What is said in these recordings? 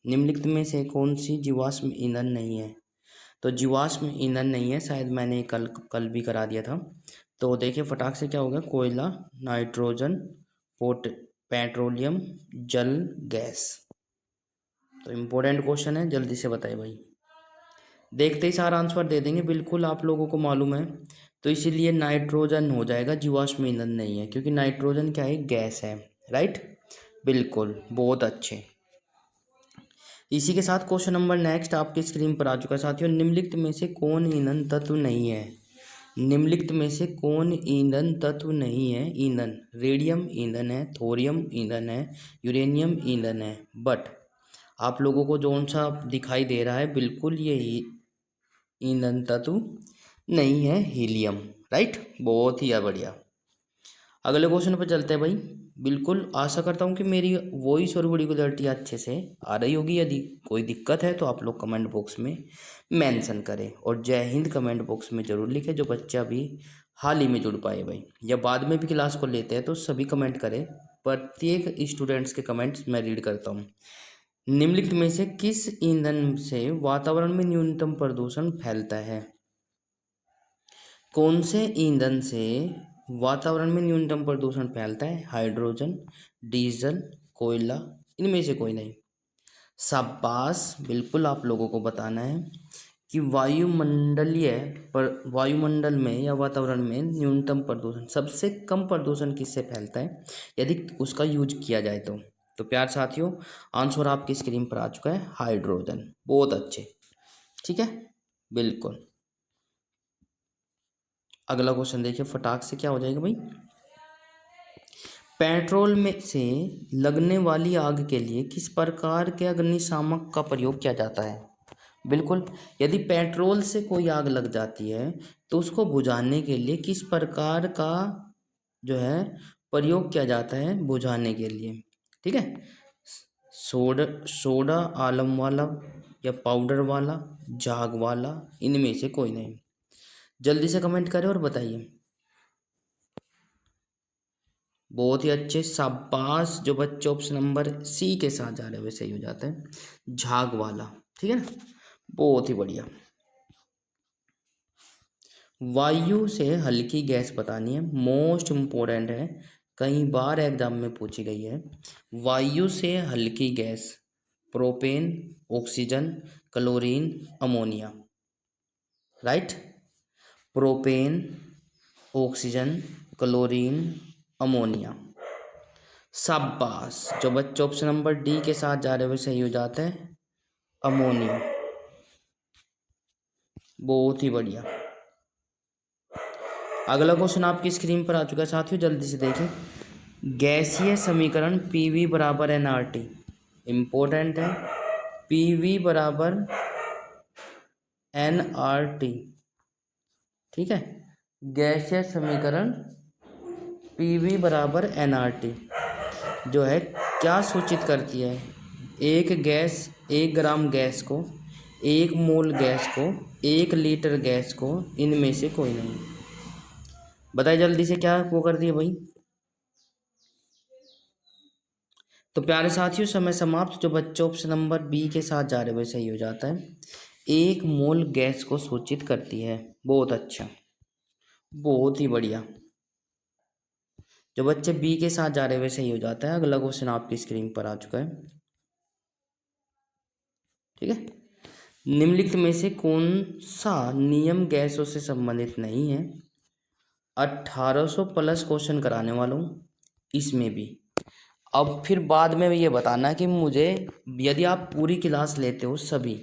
निम्नलिखित में से कौन सी जीवाश्म ईंधन नहीं है? तो जीवाश्म ईंधन नहीं है, शायद मैंने कल भी करा दिया था। तो देखिए फटाक से क्या होगा, कोयला, नाइट्रोजन, पेट्रोलियम, जल, गैस। तो इम्पोर्टेंट क्वेश्चन है, जल्दी से बताइए भाई। देखते ही सारा आंसर दे देंगे, बिल्कुल आप लोगों को मालूम है। तो इसीलिए नाइट्रोजन हो जाएगा, जीवाश्म ईंधन नहीं है, क्योंकि नाइट्रोजन क्या है, गैस है, राइट। बिल्कुल, बहुत अच्छे। इसी के साथ क्वेश्चन नंबर नेक्स्ट आपकी स्क्रीन पर आ चुका है साथियों। निम्नलिखित में से कौन ईंधन तत्व नहीं है? निम्नलिखित में से कौन ईंधन तत्व नहीं है? ईंधन, रेडियम ईंधन है, थोरियम ईंधन है, यूरेनियम ईंधन है, बट आप लोगों को जौन सा दिखाई दे रहा है, बिल्कुल ये ईंधन तत्व नहीं है, हीलियम, राइट। बहुत ही बढ़िया। अगले क्वेश्चन पर चलते हैं भाई। बिल्कुल आशा करता हूँ कि मेरी वॉइस और वीडियो क्लैरिटी अच्छे से आ रही होगी। यदि कोई दिक्कत है तो आप लोग कमेंट बॉक्स में मेंशन करें, और जय हिंद कमेंट बॉक्स में ज़रूर लिखें। जो बच्चा अभी हाल ही में जुड़ पाए भाई, या बाद में भी क्लास को लेते हैं, तो सभी कमेंट करें। प्रत्येक स्टूडेंट्स के कमेंट्स मैं रीड करता हूँ। निम्नलिखित में से किस ईंधन से वातावरण में न्यूनतम प्रदूषण फैलता है? कौन से ईंधन से वातावरण में न्यूनतम प्रदूषण फैलता है? हाइड्रोजन, डीजल, कोयला, इनमें से कोई नहीं। शाबाश, बिल्कुल आप लोगों को बताना है कि वायुमंडल में या वातावरण में न्यूनतम प्रदूषण, सबसे कम प्रदूषण किससे फैलता है यदि उसका यूज किया जाए तो प्यार साथियों, आंसर आपकी स्क्रीन पर आ चुका है, हाइड्रोजन। बहुत अच्छे, ठीक है, बिल्कुल। अगला क्वेश्चन देखिए फटाक से, क्या हो जाएगा भाई। पेट्रोल में से लगने वाली आग के लिए किस प्रकार के अग्निशामक का प्रयोग किया जाता है? बिल्कुल, यदि पेट्रोल से कोई आग लग जाती है तो उसको बुझाने के लिए किस प्रकार का जो है प्रयोग किया जाता है बुझाने के लिए, ठीक है। सोडा आलम वाला, या पाउडर वाला, झाग वाला, इनमें से कोई नहीं। जल्दी से कमेंट करें और बताइए। बहुत ही अच्छे, शाबाश। जो बच्चे ऑप्शन नंबर सी के साथ जा रहे हैं वैसे ही हो जाता है, झाग वाला, ठीक है ना। बहुत ही बढ़िया। वायु से हल्की गैस बतानी है, मोस्ट इम्पोर्टेंट है, कई बार एग्जाम में पूछी गई है। वायु से हल्की gas, propane, oxygen, chlorine, ammonia, right. Propane, oxygen, chlorine, ammonia. शाबाश। जो बच्चे ऑप्शन नंबर डी के साथ जा रहे हैं वैसे सही हो जाता है, अमोनिया। बहुत ही बढ़िया। अगला क्वेश्चन आपकी स्क्रीन पर आ चुका है साथियों, जल्दी से देखें। गैसीय समीकरण PV बराबर nRT, इम्पोर्टेंट है, PV बराबर nRT, ठीक है। गैसीय समीकरण PV बराबर nRT जो है क्या सूचित करती है? एक गैस, 1 ग्राम गैस को, 1 मोल गैस को, 1 लीटर गैस को, इनमें से कोई नहीं। बताइए जल्दी से, क्या वो कर दिए भाई। तो प्यारे साथियों, समय समाप्त। जो बच्चे ऑप्शन नंबर बी के साथ जा रहे हुए सही हो जाता है, 1 मोल गैस को सूचित करती है। बहुत अच्छा, बहुत ही बढ़िया। जो बच्चे बी के साथ जा रहे हुए सही हो जाता है। अगला क्वेश्चन आपकी स्क्रीन पर आ चुका है, ठीक है। निम्नलिखित में से कौन सा नियम गैसों से संबंधित नहीं है? 1800 प्लस क्वेश्चन कराने वाला हूँ इसमें भी। अब फिर बाद में ये बताना कि मुझे, यदि आप पूरी क्लास लेते हो सभी,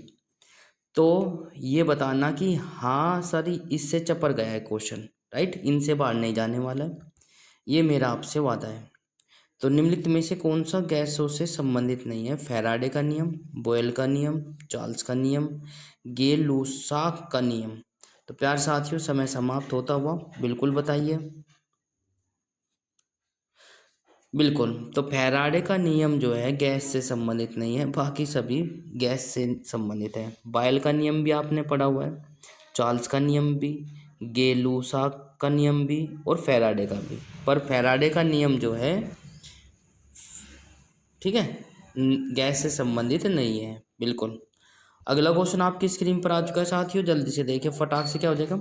तो ये बताना कि हाँ सर इससे चपर गया है क्वेश्चन, राइट, इनसे बाहर नहीं जाने वाला है, ये मेरा आपसे वादा है। तो निम्नलिखित में से कौन सा गैसों से संबंधित नहीं है? फैराडे का नियम, बोयल का नियम, चार्ल्स का नियम, गे-लुसाक का नियम। तो प्यार साथियों, समय समाप्त होता हुआ, बिल्कुल बताइए। बिल्कुल, तो फैराडे का नियम जो है गैस से संबंधित नहीं है, बाकी सभी गैस से संबंधित है। बायल का नियम भी आपने पढ़ा हुआ है, चार्ल्स का नियम भी, गे-लुसाक का नियम भी, और फैराडे का भी। पर फैराडे का नियम जो है, ठीक है, गैस से संबंधित नहीं है। बिल्कुल। अगला क्वेश्चन आपकी स्क्रीन पर आ चुका है साथियों, जल्दी से देखिए फटाक से क्या हो जाएगा।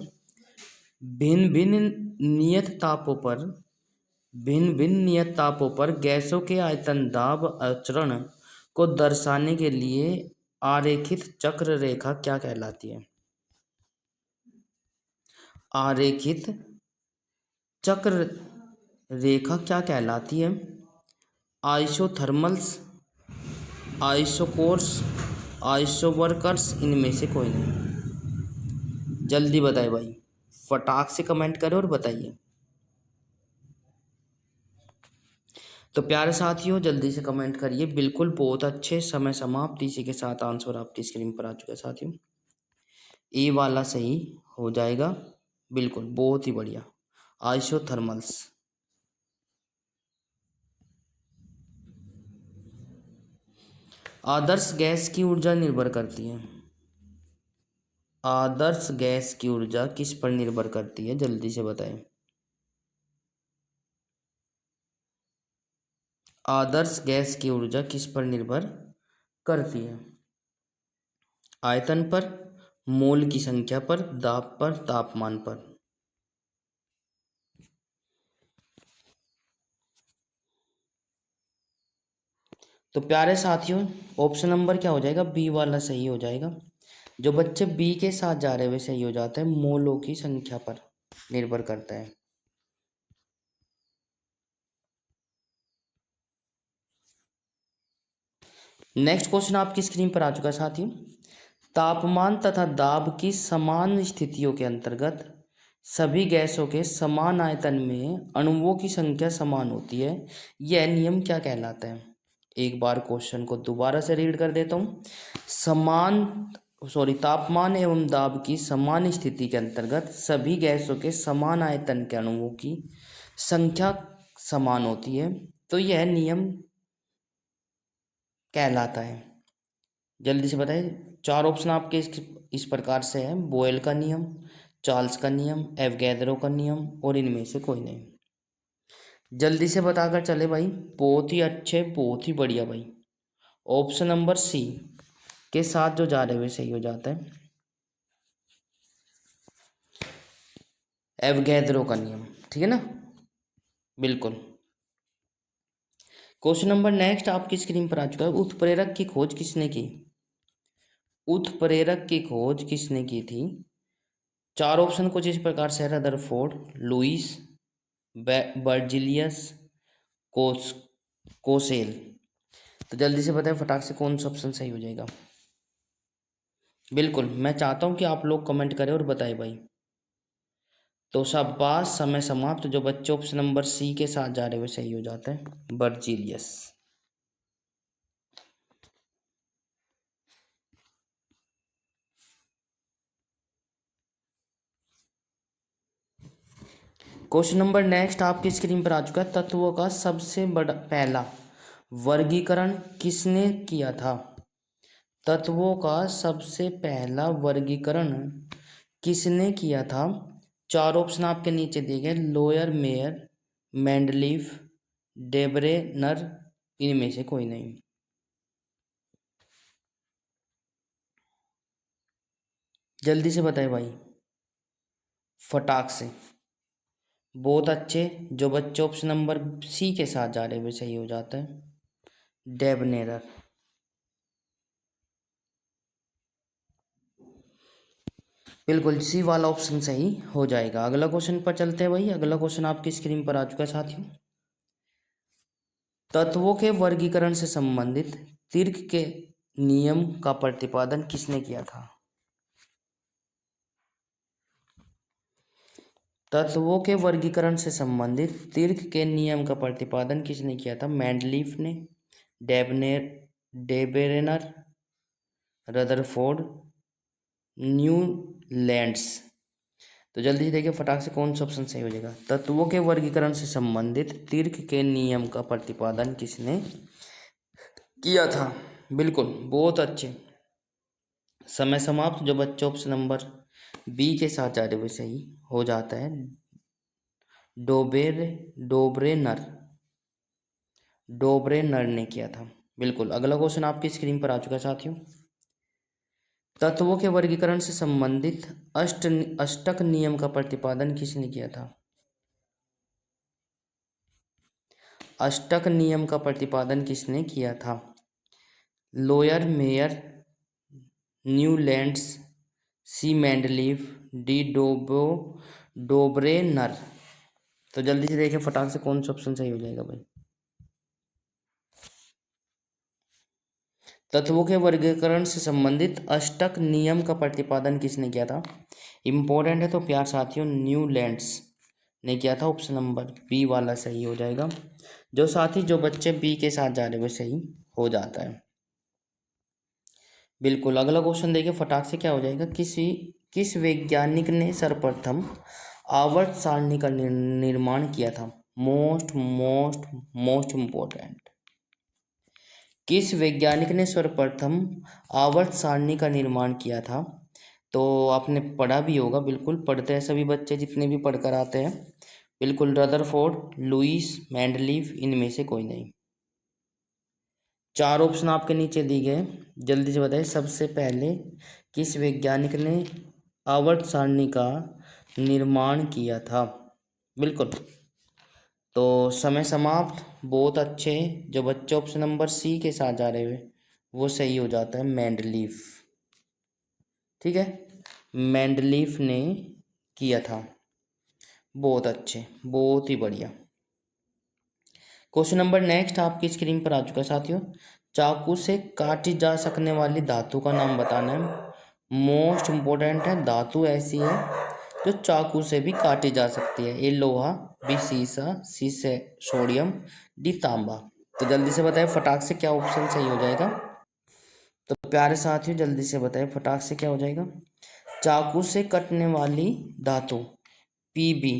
भिन्न भिन्न नियत तापों पर गैसों के आयतन दाब आचरण को दर्शाने के लिए आरेखित चक्र रेखा क्या कहलाती है? आरेखित चक्र रेखा क्या कहलाती है? आइसोथर्मल्स, आइसोकोर्स, आइसोवर्कर्स, इनमें से कोई नहीं। जल्दी बताइए भाई, फटाक से कमेंट करें और बताइए। तो प्यारे साथियों जल्दी से कमेंट करिए। बिल्कुल, बहुत अच्छे। समय समाप्त। इसी के साथ आंसर आपकी स्क्रीन पर आ चुका है साथियों। ए वाला सही हो जाएगा। बिल्कुल, बहुत ही बढ़िया। आइसोथर्मल्स। आदर्श गैस की ऊर्जा निर्भर करती है। आदर्श गैस की ऊर्जा किस पर निर्भर करती है? जल्दी से बताएं। आदर्श गैस की ऊर्जा किस पर निर्भर करती है? आयतन पर, मोल की संख्या पर, दाब पर, तापमान पर। तो प्यारे साथियों ऑप्शन नंबर क्या हो जाएगा? बी वाला सही हो जाएगा। जो बच्चे बी के साथ जा रहे हैं वे सही हो जाता है। मोलों की संख्या पर निर्भर करता है। नेक्स्ट क्वेश्चन आपकी स्क्रीन पर आ चुका है साथियों। तापमान तथा दाब की समान स्थितियों के अंतर्गत सभी गैसों के समान आयतन में अणुओं की संख्या समान होती है। यह नियम क्या कहलाता है? एक बार क्वेश्चन को दोबारा से रीड कर देता हूँ। तापमान एवं दाब की समान स्थिति के अंतर्गत सभी गैसों के समान आयतन के अणुओं की संख्या समान होती है, तो यह नियम कहलाता है। जल्दी से बताइए। चार ऑप्शन आपके इस प्रकार से हैं। बोयल का नियम, चार्ल्स का नियम, एवगैद्रो का नियम और इनमें से कोई नहीं। जल्दी से बताकर चले भाई। बहुत ही अच्छे, बहुत ही बढ़िया भाई। ऑप्शन नंबर सी के साथ जो जा रहे हुए सही हो जाता है। एवगैद्रो का नियम, ठीक है ना? बिल्कुल। क्वेश्चन नंबर नेक्स्ट आपकी स्क्रीन पर आ चुका है। उत्प्रेरक की खोज किसने की? उत्प्रेरक की खोज किसने की थी? चार ऑप्शन कुछ इस प्रकार से है। रदरफोर्ड, लुईस, बर्जिलियस, कोस कोसेल। तो जल्दी से बताएं फटाक से कौन सा ऑप्शन सही हो जाएगा। बिल्कुल, मैं चाहता हूं कि आप लोग कमेंट करें और बताएं भाई। तो शाबाश, समय समाप्त। जो बच्चे ऑप्शन नंबर सी के साथ जा रहे हुए सही हो जाता है, बर्जिलियस। क्वेश्चन नंबर नेक्स्ट आपकी स्क्रीन पर आ चुका है। तत्वों का सबसे बड़ा पहला वर्गीकरण किसने किया था? तत्वों का सबसे पहला वर्गीकरण किसने किया था? चार ऑप्शन आपके नीचे दिए गए। लोयर मेयर, मेंडलीफ, डेब्रेनर, इनमें से कोई नहीं। जल्दी से बताए भाई फटाक से। बहुत अच्छे। जो बच्चे ऑप्शन नंबर सी के साथ जा रहे हुए सही हो जाता है, डेबनेरर। बिल्कुल, सी वाला ऑप्शन सही हो जाएगा। अगला क्वेश्चन पर चलते हैं भाई। अगला क्वेश्चन आपकी स्क्रीन पर आ चुका है साथियों। तत्वों के वर्गीकरण से संबंधित तिर्क के नियम का प्रतिपादन किसने किया था? तत्वों के वर्गीकरण से संबंधित तिर्क के नियम का प्रतिपादन किसने किया था? मेंडलीफ ने, डेबनेर डेबेरेनर, रदरफोर्ड, न्यूलैंड्स। तो जल्दी से देखिए फटाक से कौन सा ऑप्शन सही हो जाएगा। तत्वों के वर्गीकरण से संबंधित तिर्क के नियम का प्रतिपादन किसने किया था? बिल्कुल, बहुत अच्छे। समय समाप्त। जो बच्चे ऑप्शन नंबर बी के साथ जा रहे हुए सही हो जाता है, डोबरेनर। डोबरेनर ने किया था। बिल्कुल, अगला क्वेश्चन आपकी स्क्रीन पर आ चुका है साथियों। तत्वों के वर्गीकरण से संबंधित अष्टक नियम का प्रतिपादन किसने किया था? अष्टक नियम का प्रतिपादन किसने किया था? लोयर मेयर, न्यूलैंड्स, सी मेंडलीव, डी डोब्रेनर। तो जल्दी से देखिए फटाक से कौन सा ऑप्शन सही हो जाएगा भाई। तत्वों के वर्गीकरण से संबंधित अष्टक नियम का प्रतिपादन किसने किया था? इंपॉर्टेंट है तो प्यार साथियों, न्यूलैंड्स ने किया था। ऑप्शन नंबर बी वाला सही हो जाएगा। जो बच्चे बी के साथ जा रहे वो सही हो जाता है। बिल्कुल, अगला क्वेश्चन देखिए फटाक से क्या हो जाएगा। किस वैज्ञानिक ने सर्वप्रथम आवर्त सारणी का निर्माण किया था? Most most most important. किस वैज्ञानिक ने सर्वप्रथम आवर्त सारणी का निर्माण किया था? तो आपने पढ़ा भी होगा, बिल्कुल पढ़ते हैं सभी बच्चे जितने भी पढ़कर आते हैं। बिल्कुल, रदरफोर्ड, लुईस, मेंडलीव, इनमें से कोई नहीं। चार ऑप्शन आपके नीचे दिए गए, जल्दी से बताइए। सबसे पहले किस वैज्ञानिक ने आवर्त सारणी का निर्माण किया था? बिल्कुल, तो समय समाप्त। बहुत अच्छे, जो बच्चे ऑप्शन नंबर सी के साथ जा रहे हुए वो सही हो जाता है, मेंडलीफ। ठीक है, मेंडलीफ ने किया था। बहुत अच्छे, बहुत ही बढ़िया। क्वेश्चन नंबर नेक्स्ट आपकी स्क्रीन पर आ चुका है साथियों। चाकू से काटी जा सकने वाली धातु का नाम बताना है। मोस्ट इम्पोर्टेंट है, धातु ऐसी है जो चाकू से भी काटी जा सकती है। ए लोहा, बी सीसा, सी से सोडियम, डी तांबा। तो जल्दी से बताएं फटाक से क्या ऑप्शन सही हो जाएगा। तो प्यारे साथियों जल्दी से बताएं फटाक से क्या हो जाएगा। चाकू से कटने वाली धातु पीबी,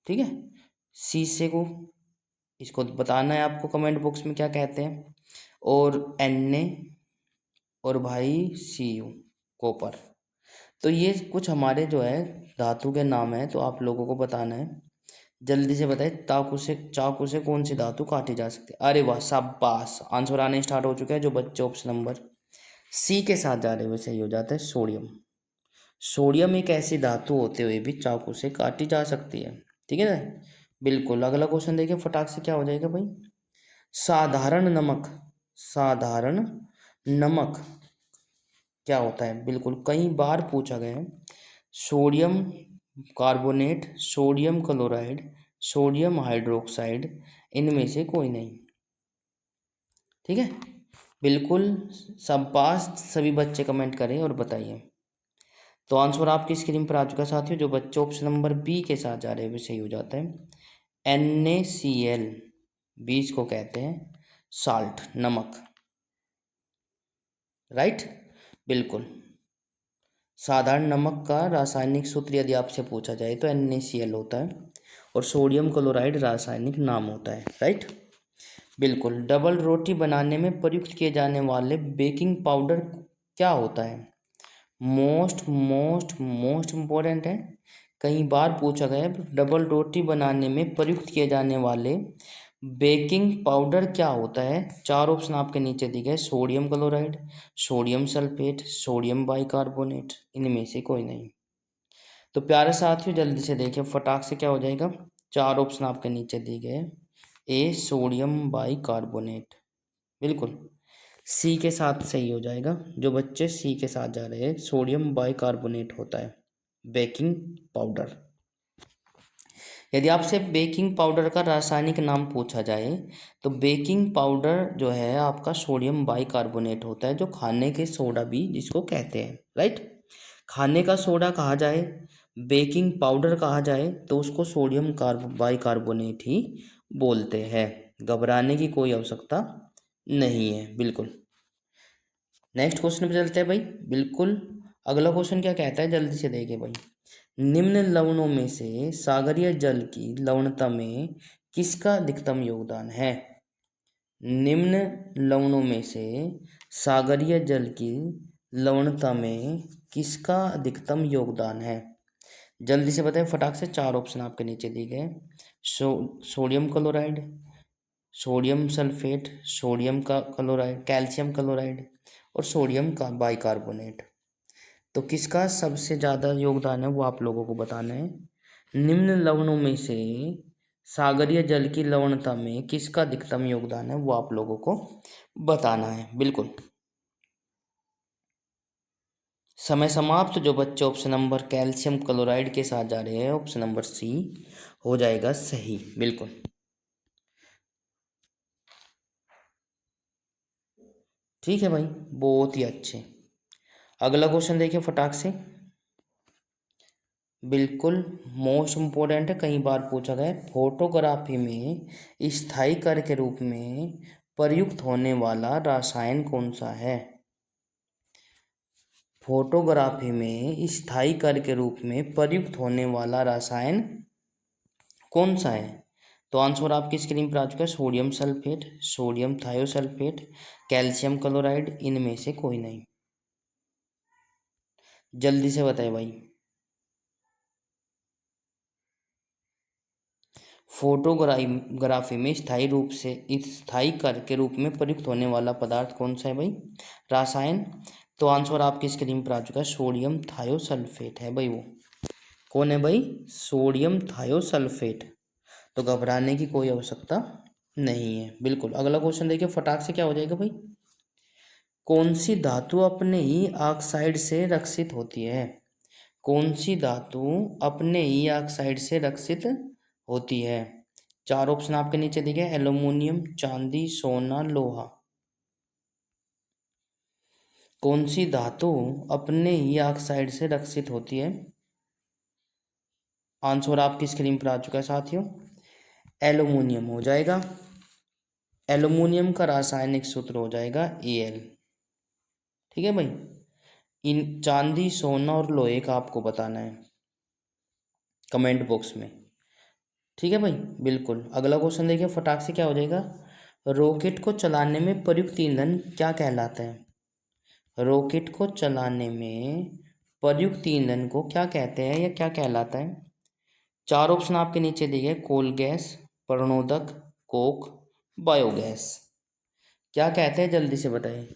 ठीक है। शीशे को, इसको बताना है आपको कमेंट बॉक्स में क्या कहते हैं। और Na और भाई Cu, कॉपर। तो ये कुछ हमारे जो है धातु के नाम है, तो आप लोगों को बताना है। जल्दी से बताइए, चाकू से कौन सी धातु काटी जा सकती है? अरे वाह, शाबाश, आंसर आने स्टार्ट हो चुके हैं। जो बच्चे ऑप्शन नंबर सी के साथ जा रहे हैं वो सही हो जाता है, सोडियम। सोडियम एक ऐसी धातु होते हुए भी चाकू से काटी जा सकती है। ठीक है ना। बिल्कुल, अगला क्वेश्चन देखिए फटाक से क्या हो जाएगा भाई। साधारण नमक, साधारण नमक क्या होता है? बिल्कुल, कई बार पूछा गया है। Sodium carbonate, sodium chloride, sodium hydroxide, इनमें से कोई नहीं। ठीक है, बिल्कुल, सब पास, सभी बच्चे कमेंट करें और बताइए। तो आंसर आपकी स्क्रीन पर आ चुका है साथियों। जो बच्चे ऑप्शन नंबर बी के साथ जा रहे हैं वो सही हो जाता है, NaCl। बीज को कहते हैं साल्ट, नमक। राइट, बिल्कुल। साधारण नमक का रासायनिक सूत्र यदि आपसे पूछा जाए तो NaCl होता है, और सोडियम क्लोराइड रासायनिक नाम होता है। राइट, बिल्कुल। डबल रोटी बनाने में प्रयुक्त किए जाने वाले बेकिंग पाउडर क्या होता है? मोस्ट मोस्ट मोस्ट इम्पोर्टेंट है, कई बार पूछा गया है। डबल रोटी बनाने में प्रयुक्त किए जाने वाले बेकिंग पाउडर क्या होता है? चार ऑप्शन आपके नीचे दिए गए, sodium chloride, sodium sulphate, sodium bicarbonate, इनमें से कोई नहीं। तो प्यारे साथियों जल्दी से देखिए फटाक से क्या हो जाएगा। चार ऑप्शन आपके नीचे दिए गए, ए सोडियम बाइकार्बोनेट। बिल्कुल, सी के साथ सही हो जाएगा। जो बच्चे सी के साथ जा रहे हैं, सोडियम बाइकार्बोनेट होता है बेकिंग पाउडर। यदि आपसे बेकिंग पाउडर का रासायनिक नाम पूछा जाए तो बेकिंग पाउडर जो है आपका सोडियम बाइकार्बोनेट होता है, जो खाने के सोडा भी जिसको कहते हैं। राइट, खाने का सोडा कहा जाए, बेकिंग पाउडर कहा जाए, तो उसको सोडियम बाइकार्बोनेट ही बोलते हैं। घबराने की कोई आवश्यकता नहीं है। बिल्कुल, नेक्स्ट क्वेश्चन पे चलते हैं भाई। बिल्कुल, अगला क्वेश्चन क्या कहता है, जल्दी से देखिए भाई। निम्न लवणों में से सागरीय जल की लवणता में किसका अधिकतम योगदान है? निम्न लवणों में से सागरीय जल की लवणता में किसका अधिकतम योगदान है? जल्दी से बताएं फटाक से। चार ऑप्शन आपके नीचे दिए गए, sodium chloride, sodium sulphate, sodium का क्लोराइड, कैल्शियम क्लोराइड और सोडियम का बाइकार्बोनेट। तो किसका सबसे ज़्यादा योगदान है वो आप लोगों को बताना है। निम्न लवणों में से सागरीय जल की लवणता में किसका अधिकतम योगदान है वो आप लोगों को बताना है। बिल्कुल समय समाप्त। जो बच्चे ऑप्शन नंबर कैल्शियम क्लोराइड के साथ जा रहे हैं ऑप्शन नंबर सी हो जाएगा सही। बिल्कुल ठीक है भाई, बहुत ही अच्छे। अगला क्वेश्चन देखिए फटाक से, बिल्कुल मोस्ट इम्पोर्टेंट है, कई बार पूछा गया है। फोटोग्राफी में स्थायी कर के रूप में प्रयुक्त होने वाला रसायन कौन सा है? फोटोग्राफी में स्थायी कर के रूप में प्रयुक्त होने वाला रसायन कौन सा है? तो आंसर आपकी स्क्रीन पर आ चुका है, sodium sulphate, sodium thiosulphate, calcium chloride, इनमें से कोई नहीं। जल्दी से बताए भाई। फोटोग्राफी में स्थायी कर के रूप में प्रयुक्त होने वाला पदार्थ कौन सा है भाई? रसायन। तो आंसर आपकी स्क्रीन पर आ चुका है, सोडियम थायोसल्फेट है भाई। वो कौन है भाई? Sodium thiosulphate. तो घबराने की कोई आवश्यकता नहीं है। बिल्कुल अगला क्वेश्चन देखिए फटाक से, क्या हो जाएगा भाई? कौन सी धातु अपने ही ऑक्साइड से रक्षित होती है? कौन सी धातु अपने ही ऑक्साइड से रक्षित होती है? चार ऑप्शन आपके नीचे दिखे, एल्यूमिनियम, चांदी, सोना, लोहा। कौन सी धातु अपने ही ऑक्साइड से रक्षित होती है? आंसर आपकी स्क्रीन पर आ चुका है साथियों, एल्यूमिनियम हो जाएगा। एल्यूमिनियम का रासायनिक सूत्र हो जाएगा Al। ठीक है भाई, इन चांदी, सोना और लोहे का आपको बताना है कमेंट बॉक्स में। ठीक है भाई, बिल्कुल अगला क्वेश्चन देखिए फटाक से, क्या हो जाएगा? रॉकेट को चलाने में प्रयुक्त ईंधन क्या कहलाता है? रॉकेट को चलाने में प्रयुक्त ईंधन को क्या कहते हैं या क्या कहलाता है? चार ऑप्शन आपके नीचे दिए, कोल गैस, प्रणोदक, कोक, बायोगैस। क्या कहते हैं जल्दी से बताइए।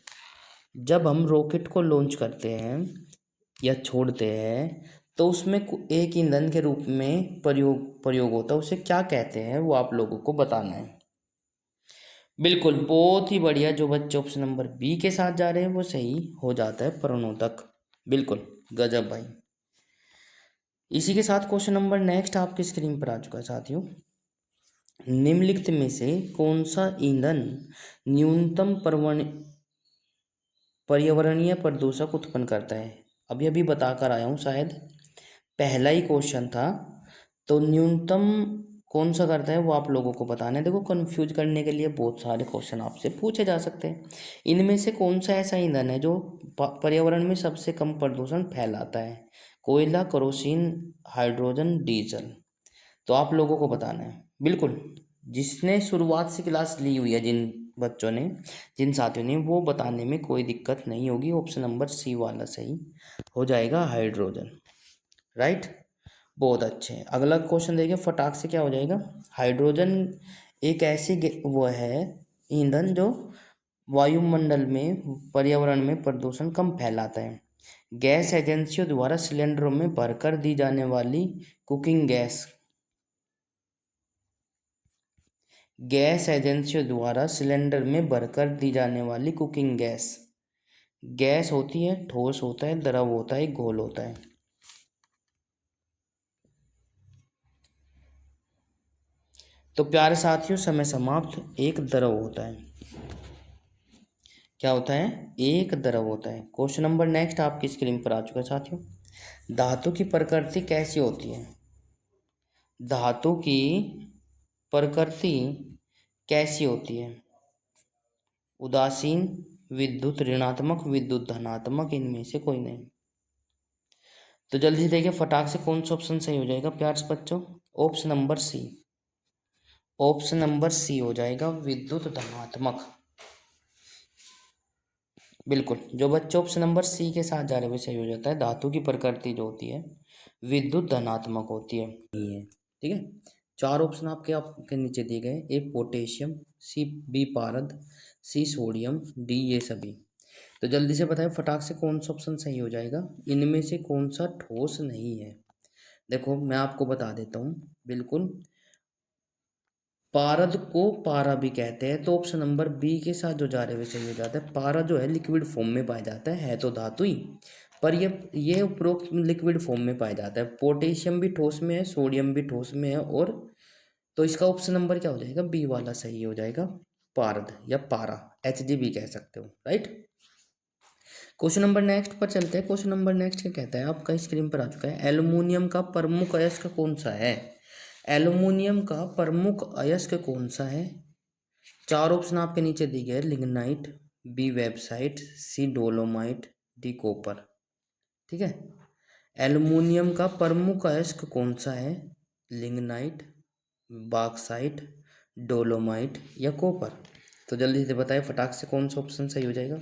जब हम रॉकेट को लॉन्च करते हैं या छोड़ते हैं तो उसमें एक ईंधन के रूप में प्रयोग होता है, उसे क्या कहते हैं वो आप लोगों को बताना है। बिल्कुल बहुत ही बढ़िया, जो बच्चे ऑप्शन नंबर बी के साथ जा रहे हैं वो सही हो जाता है, प्रणोदक। बिल्कुल गजब भाई। इसी के साथ क्वेश्चन नंबर नेक्स्ट आपकी स्क्रीन पर आ चुका है साथियों। निम्नलिखित में से कौन सा ईंधन न्यूनतम पर्यावरणीय प्रदूषक उत्पन्न करता है? अभी अभी बताकर आया हूँ, शायद पहला ही क्वेश्चन था। तो न्यूनतम कौन सा करता है वो आप लोगों को बताना है। देखो कंफ्यूज करने के लिए बहुत सारे क्वेश्चन आपसे पूछे जा सकते हैं। इनमें से कौन सा ऐसा ईंधन है जो पर्यावरण में सबसे कम प्रदूषण फैलाता है? कोयला, केरोसिन, हाइड्रोजन, डीजल। तो आप लोगों को बताना है। बिल्कुल जिसने शुरुआत से क्लास ली हुई है, जिन बच्चों ने, जिन साथियों ने, वो बताने में कोई दिक्कत नहीं होगी। ऑप्शन नंबर सी वाला सही हो जाएगा, हाइड्रोजन। राइट, बहुत अच्छे। अगला क्वेश्चन देखिए फटाक से, क्या हो जाएगा? हाइड्रोजन एक ऐसी वो है ईंधन जो वायुमंडल में पर्यावरण में प्रदूषण कम फैलाता है। गैस एजेंसियों द्वारा सिलेंडरों में भरकर दी जाने वाली कुकिंग गैस, गैस एजेंसियों द्वारा सिलेंडर में भरकर दी जाने वाली कुकिंग गैस, गैस होती है, ठोस होता है, द्रव होता है, घोल होता है। तो प्यारे साथियों समय समाप्त। एक द्रव होता है। क्या होता है? एक द्रव होता है। क्वेश्चन नंबर नेक्स्ट आपकी स्क्रीन पर आ चुका है साथियों। धातु की प्रकृति कैसी होती है? धातु की प्रकृति कैसी होती है? उदासीन, विद्युत ऋणात्मक, विद्युत धनात्मक, इनमें से कोई नहीं। तो जल्दी से देखिए फटाक से कौन सा ऑप्शन सही हो जाएगा प्यारे बच्चों? Option number C. Option number C हो जाएगा, विद्युत धनात्मक। बिल्कुल जो बच्चे ऑप्शन नंबर सी के साथ जा रहे हैं सही हो जाता है। धातु की प्रकृति जो होती है विद्युत धनात्मक होती है। ठीक है, चार ऑप्शन आपके नीचे दिए गए, ए पोटेशियम, सी बी पारद, सी सोडियम, डी ये सभी। तो जल्दी से बताएं फटाक से कौन सा ऑप्शन सही हो जाएगा, इनमें से कौन सा ठोस नहीं है। देखो मैं आपको बता देता हूँ बिल्कुल, पारद को पारा भी कहते हैं, तो ऑप्शन नंबर बी के साथ जो जा रहे हुए सही हो जाता है। पारा जो है लिक्विड फॉर्म में पाया जाता है तो धातु ही, पर ये उपरोक्त लिक्विड फॉर्म में पाया जाता है। पोटेशियम भी ठोस में है, सोडियम भी ठोस में है, और तो इसका ऑप्शन नंबर क्या हो जाएगा, बी वाला सही हो जाएगा, पारद या पारा, एच भी कह सकते हो, राइट। क्वेश्चन नंबर नेक्स्ट पर चलते हैं। क्वेश्चन नंबर नेक्स्ट क्या कहता है, आपका स्क्रीन पर आ चुका है। एल्युमिनियम का प्रमुख अयस्क कौन सा है, एल्युमिनियम का प्रमुख अयस्क कौन सा है। चार ऑप्शन आपके नीचे दिए गए, लिग्नाइट, बी वेबसाइट, सी डोलोमाइट, डी कॉपर। ठीक है, एल्युमिनियम का प्रमुख अयस्क कौन सा है, लिग्नाइट, बॉक्साइट, डोलोमाइट या कॉपर। तो जल्दी से बताएं फटाक से कौन सा ऑप्शन सही हो जाएगा।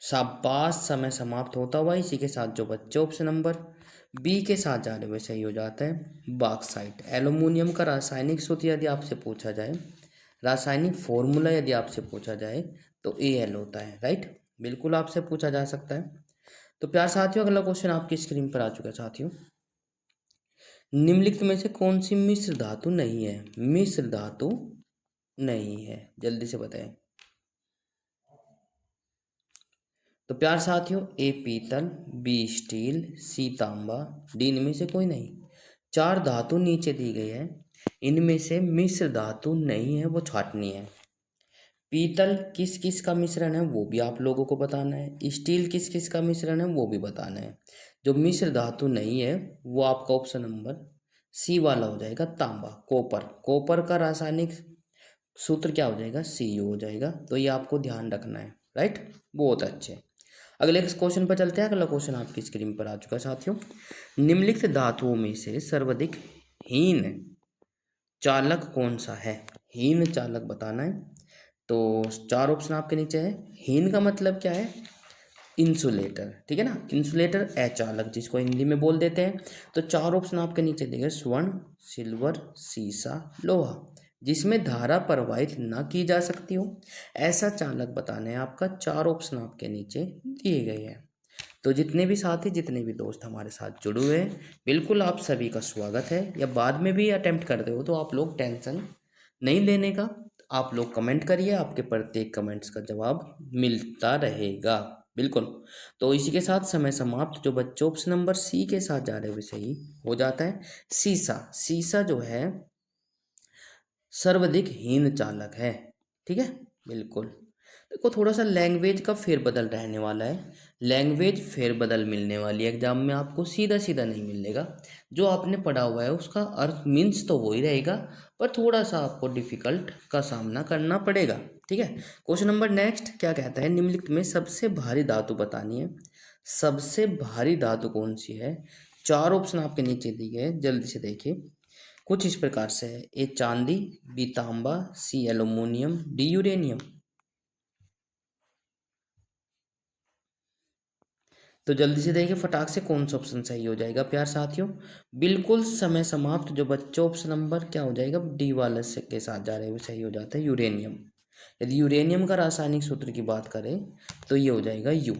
शाबाश, समय समाप्त होता हुआ इसी के साथ जो बच्चे ऑप्शन नंबर बी के साथ जा रहे हुए सही हो जाता है, बॉक्साइट। एल्युमिनियम का रासायनिक सूत्र यदि आपसे पूछा जाए, रासायनिक फॉर्मूला यदि आपसे पूछा जाए तो Al होता है, राइट, बिल्कुल आपसे पूछा जा सकता है। तो प्यार साथियों अगला क्वेश्चन आपकी स्क्रीन पर आ चुका है साथियों। निम्नलिखित में से कौन सी मिश्र धातु नहीं है, मिश्र धातु नहीं है, जल्दी से बताएं। तो प्यार साथियों, ए पीतल, बी स्टील, सी तांबा, डी इनमें से कोई नहीं। चार धातु नीचे दी गई है, इनमें से मिश्र धातु नहीं है, वो छांटनी है। पीतल किस किस का मिश्रण है वो भी आप लोगों को बताना है, स्टील किस किस का मिश्रण है वो भी बताना है। जो मिश्र धातु नहीं है वो आपका ऑप्शन नंबर सी वाला हो जाएगा, तांबा, कॉपर। कॉपर का रासायनिक सूत्र क्या हो जाएगा, सी हो जाएगा। तो ये आपको ध्यान रखना है, राइट, बहुत अच्छे। अगले क्वेश्चन पर चलते हैं। अगला क्वेश्चन आपकी स्क्रीन पर आ चुका है साथियों। निम्नलिखित धातुओं में से सर्वाधिक हीन चालक कौन सा है, हीन चालक बताना है। तो चार ऑप्शन आपके नीचे है। हीन का मतलब क्या है, इंसुलेटर, ठीक है ना, इंसुलेटर अचालक जिसको हिंदी में बोल देते हैं। तो चार ऑप्शन आपके नीचे दिए गए, स्वर्ण, सिल्वर, सीसा, लोहा, जिसमें धारा प्रवाहित ना की जा सकती हो, ऐसा चालक बताना है आपका। चार ऑप्शन आपके नीचे दिए गए हैं। तो जितने भी साथी, जितने भी दोस्त हमारे साथ जुड़े हुए हैं, बिल्कुल आप सभी का स्वागत है। या बाद में भी अटेम्प्ट करते हो तो आप लोग टेंशन नहीं लेने का, आप लोग कमेंट करिए, आपके प्रत्येक कमेंट्स का जवाब मिलता रहेगा, बिल्कुल। तो इसी के साथ समय समाप्त। जो बच्चे ऑप्शन नंबर सी के साथ जा रहे हुए सही हो जाता है, सीसा। सीसा जो है सर्वाधिक हीन चालक है, ठीक है, बिल्कुल। देखो थोड़ा सा लैंग्वेज का फेरबदल रहने वाला है, लैंग्वेज फेरबदल मिलने वाली है एग्जाम में, आपको सीधा सीधा नहीं मिलेगा। जो आपने पढ़ा हुआ है उसका अर्थ मीन्स तो वही रहेगा, पर थोड़ा सा आपको डिफिकल्ट का सामना करना पड़ेगा, ठीक है। क्वेश्चन नंबर नेक्स्ट क्या कहता है, निम्नलिखित में सबसे भारी धातु बतानी है। सबसे भारी धातु कौन सी है। चार ऑप्शन आपके नीचे दिए गए, जल्दी से देखिए। कुछ इस प्रकार से है, ए चांदी, बी तांबा, सी एल्युमिनियम, डी यूरेनियम। तो जल्दी से देखिए फटाक से कौन सा ऑप्शन सही हो जाएगा प्यार साथियों। बिल्कुल समय समाप्त। जो बच्चों ऑप्शन नंबर क्या हो जाएगा, डी वाले से के साथ जा रहे हैं वो सही हो जाता है, यूरेनियम। यदि यूरेनियम का रासायनिक सूत्र की बात करें तो ये हो जाएगा यू,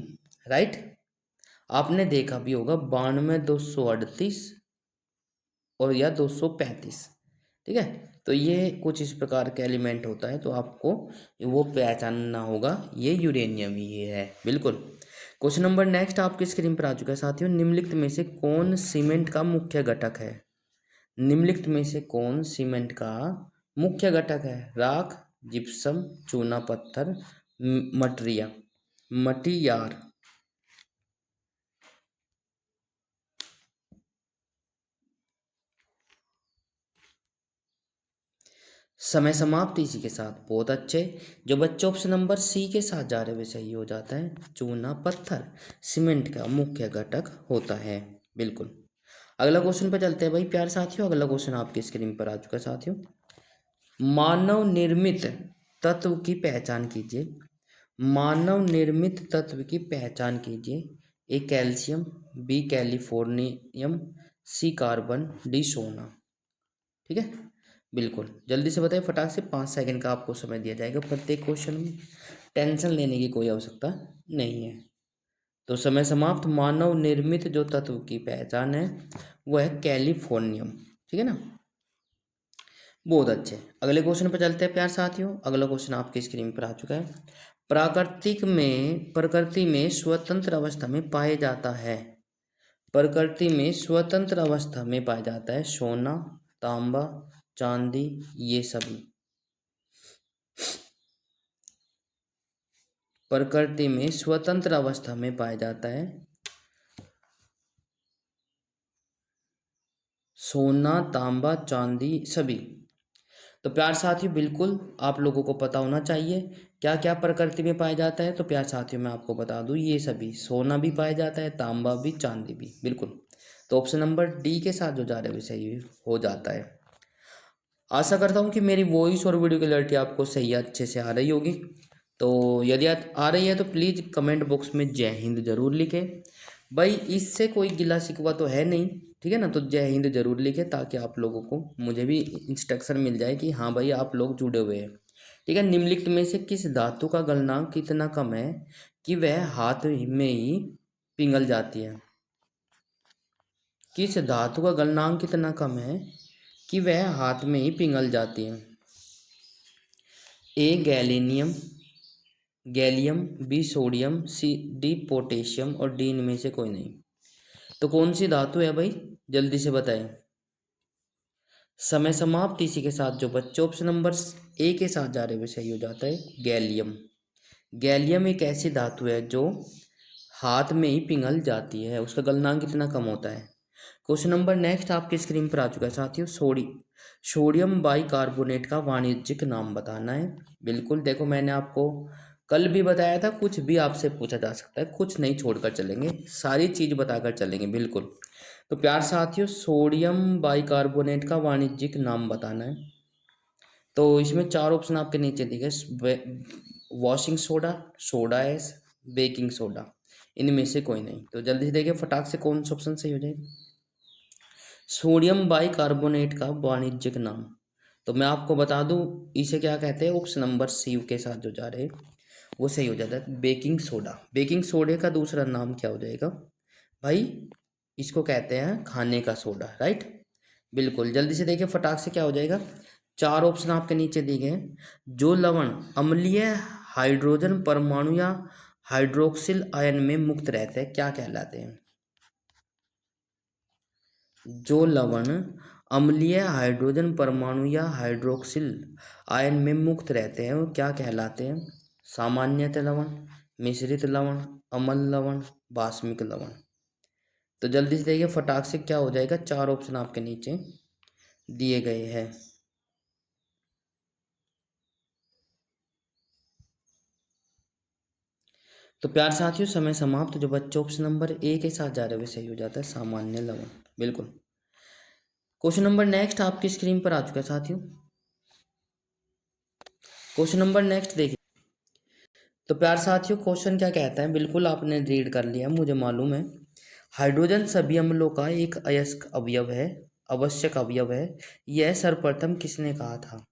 राइट। आपने देखा भी होगा 92 238 और या 235, ठीक है। तो ये कुछ इस प्रकार का एलिमेंट होता है, तो आपको वो पहचानना होगा, ये यूरेनियम ही है, बिल्कुल। क्वेश्चन नंबर नेक्स्ट आपकी स्क्रीन पर आ चुका है साथियों। निम्नलिखित में से कौन सीमेंट का मुख्य घटक है। निम्नलिखित में से कौन सीमेंट का मुख्य घटक है। राख, जिप्सम, चूना पत्थर, मटिया मटियार। समय समाप्त इसी के साथ, बहुत अच्छे। जो बच्चे ऑप्शन नंबर सी के साथ जा रहे हुए सही हो जाता है, चूना पत्थर सीमेंट का मुख्य घटक होता है, बिल्कुल। अगला क्वेश्चन पर चलते हैं भाई प्यार साथियों। अगला क्वेश्चन आपकी स्क्रीन पर आ चुका है साथियों। मानव निर्मित तत्व की पहचान कीजिए। मानव निर्मित तत्व की पहचान कीजिए। A calcium, B californium, C carbon, D सोना। ठीक है, बिल्कुल जल्दी से बताइए फटाक से, 5 सेकंड का आपको समय दिया जाएगा प्रत्येक क्वेश्चन में। टेंशन लेने की कोई आवश्यकता नहीं है। तो समय समाप्त। मानव निर्मित जो तत्व की पहचान है वो है कैलिफोर्नियम। ठीक है ना, बहुत अच्छे। अगले क्वेश्चन पर चलते हैं प्यार साथियों। अगला क्वेश्चन आपकी स्क्रीन पर आ चुका है। प्रकृति में स्वतंत्र अवस्था में पाए जाता है, प्रकृति में स्वतंत्र अवस्था में पाया जाता है सोना, तांबा, चांदी, ये सभी। प्रकृति में स्वतंत्र अवस्था में पाया जाता है सोना, तांबा, चांदी, सभी। तो प्यार साथियों बिल्कुल आप लोगों को पता होना चाहिए क्या क्या प्रकृति में पाया जाता है। तो प्यार साथियों मैं आपको बता दूं, ये सभी सोना भी पाया जाता है, तांबा भी, चांदी भी, बिल्कुल। तो ऑप्शन नंबर डी के साथ जो जा रहा है वो सही हो जाता है। आशा करता हूँ कि मेरी वॉइस और वीडियो क्लैरिटी आपको सही अच्छे से आ रही होगी। तो यदि आ रही है तो प्लीज़ कमेंट बॉक्स में जय हिंद जरूर लिखें। भाई इससे कोई गिला शिकवा तो है नहीं, ठीक है ना। तो जय हिंद जरूर लिखें ताकि आप लोगों को, मुझे भी इंस्ट्रक्शन मिल जाए कि हाँ भाई आप लोग जुड़े हुए हैं। ठीक है, निम्नलिखित में से किस धातु का गलनांक कितना कम है कि वह हाथ में ही पिघल जाती है। किस धातु का गलनांक कितना कम है कि वह हाथ में ही पिघल जाती है। A gallium, gallium, B sodium, C D potassium और डी इनमें से कोई नहीं। तो कौन सी धातु है भाई, जल्दी से बताएं। समय समाप्त। इसी के साथ जो बच्चे ऑप्शन नंबर ए के साथ जा रहे हुए सही हो जाता है गैलियम। गैलियम एक ऐसी धातु है जो हाथ में ही पिघल जाती है, उसका गलनांक कितना कम होता है। क्वेश्चन नंबर नेक्स्ट आपकी स्क्रीन पर आ चुका है साथियों। सोडियम बाइकार्बोनेट का वाणिज्यिक नाम बताना है। बिल्कुल देखो मैंने आपको कल भी बताया था, कुछ भी आपसे पूछा जा सकता है, कुछ नहीं छोड़कर चलेंगे, सारी चीज बताकर चलेंगे बिल्कुल। तो प्यार साथियों सोडियम बाइकार्बोनेट का वाणिज्यिक नाम बताना है। तो इसमें 4 ऑप्शन आपके नीचे दिए गए, washing soda, soda S, baking soda, इनमें से कोई नहीं। तो जल्दी से देखिए फटाक से कौन सा ऑप्शन सही हो जाएगा। सोडियम बाइकार्बोनेट का वाणिज्यिक नाम, तो मैं आपको बता दूं इसे क्या कहते हैं। ऑप्शन नंबर सी के साथ जो जा रहे हैं वो सही हो जाता है बेकिंग सोडा। बेकिंग सोडे का दूसरा नाम क्या हो जाएगा भाई, इसको कहते हैं खाने का सोडा, राइट। बिल्कुल जल्दी से देखिए फटाक से क्या हो जाएगा। 4 ऑप्शन आपके नीचे दिए गए हैं। जो लवण अम्लीय हाइड्रोजन परमाणु या हाइड्रोक्सिल आयन में मुक्त रहते हैं क्या कहलाते हैं। जो लवण अम्लीय हाइड्रोजन परमाणु या हाइड्रोक्सिल आयन में मुक्त रहते हैं वो क्या कहलाते हैं। सामान्यतः लवण, मिश्रित लवण, अम्ल लवण, बाष्मिक लवण। तो जल्दी से देखिए फटाक से क्या हो जाएगा। 4 ऑप्शन आपके नीचे दिए गए हैं। तो प्यार साथियों समय समाप्त। जो बच्चे ऑप्शन नंबर ए के साथ जा रहे हैं सही हो जाता है सामान्य लवण, बिल्कुल। क्वेश्चन नंबर नेक्स्ट आपकी स्क्रीन पर आ चुका है साथियों। क्वेश्चन नंबर नेक्स्ट देखिए। तो प्यार साथियों क्वेश्चन क्या कहता है, बिल्कुल आपने रीड कर लिया मुझे मालूम है। हाइड्रोजन सभी अम्लों का एक अयस्क अवयव है, आवश्यक अवयव है, यह सर्वप्रथम किसने कहा था।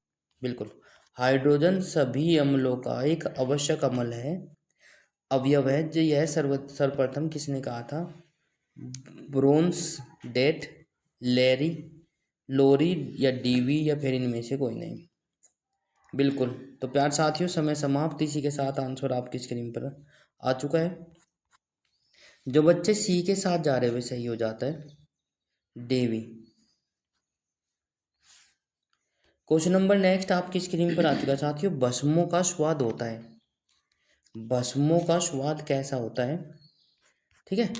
बिल्कुल, हाइड्रोजन सभी अम्लों का एक आवश्यक अम्ल है, अवयव है, जो यह सर्वप्रथम किसने कहा था। ब्रोंस डेट, लेरी, लोरी या डीवी या फिर इनमें से कोई नहीं। बिल्कुल, तो प्यार साथियों समय समाप्त। इसी के साथ आंसर आपकी स्क्रीन पर आ चुका है। जो बच्चे सी के साथ जा रहे हुए सही हो जाता है डेवी। क्वेश्चन नंबर नेक्स्ट आपकी स्क्रीन पर आ चुका है साथियों। भस्मों का स्वाद होता है, भस्मों का स्वाद कैसा होता है। ठीक है,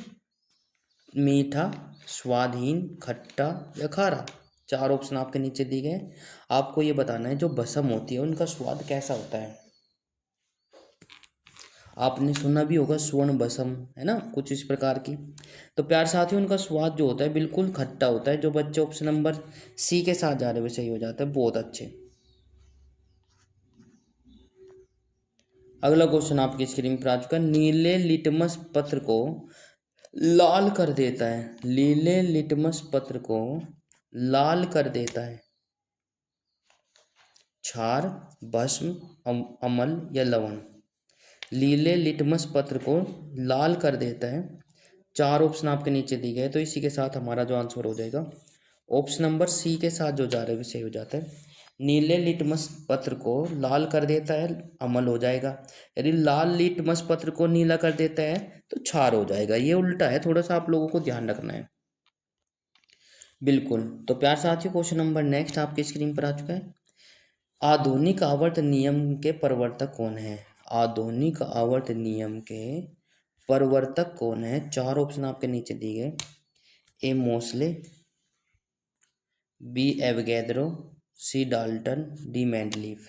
मीठा, स्वादहीन, खट्टा या खारा। 4 ऑप्शन आपके नीचे दिए गए। आपको ये बताना है जो भस्म होती है उनका स्वाद कैसा होता है। आपने सुना भी होगा स्वर्ण भस्म, है ना, कुछ इस प्रकार की। तो प्यार साथियों उनका स्वाद जो होता है बिल्कुल खट्टा होता है। जो बच्चे ऑप्शन नंबर सी के साथ जा रहे हुए सही हो जाता है, बहुत अच्छे। अगला क्वेश्चन आपकी स्क्रीन पर आ चुका है। नीले लिटमस पत्र को लाल कर देता है, नीले लिटमस पत्र को लाल कर देता है। क्षार, भस्म, अम्ल या लवण। नीले लिटमस पत्र को लाल कर देता है। चार ऑप्शन आपके नीचे दिए गए, तो इसी के साथ हमारा जो आंसर हो जाएगा ऑप्शन नंबर सी के साथ जो जा रहा है वो सही हो जाता है। नीले लिटमस पत्र को लाल कर देता है, अमल हो जाएगा। यदि लाल लिटमस पत्र को नीला कर देता है तो क्षार हो जाएगा। ये उल्टा है, थोड़ा सा आप लोगों को ध्यान रखना है। बिल्कुल। तो प्यार साथियों, क्वेश्चन नंबर नेक्स्ट आपकी स्क्रीन पर आ चुका है। आधुनिक आवर्त नियम के प्रवर्तक कौन है? आधुनिक आवर्त नियम के प्रवर्तक कौन है? चार ऑप्शन आपके नीचे दिए गए। ए मोसले, बी एवगैद्रो, सी डाल्टन, डी मेंडलीफ।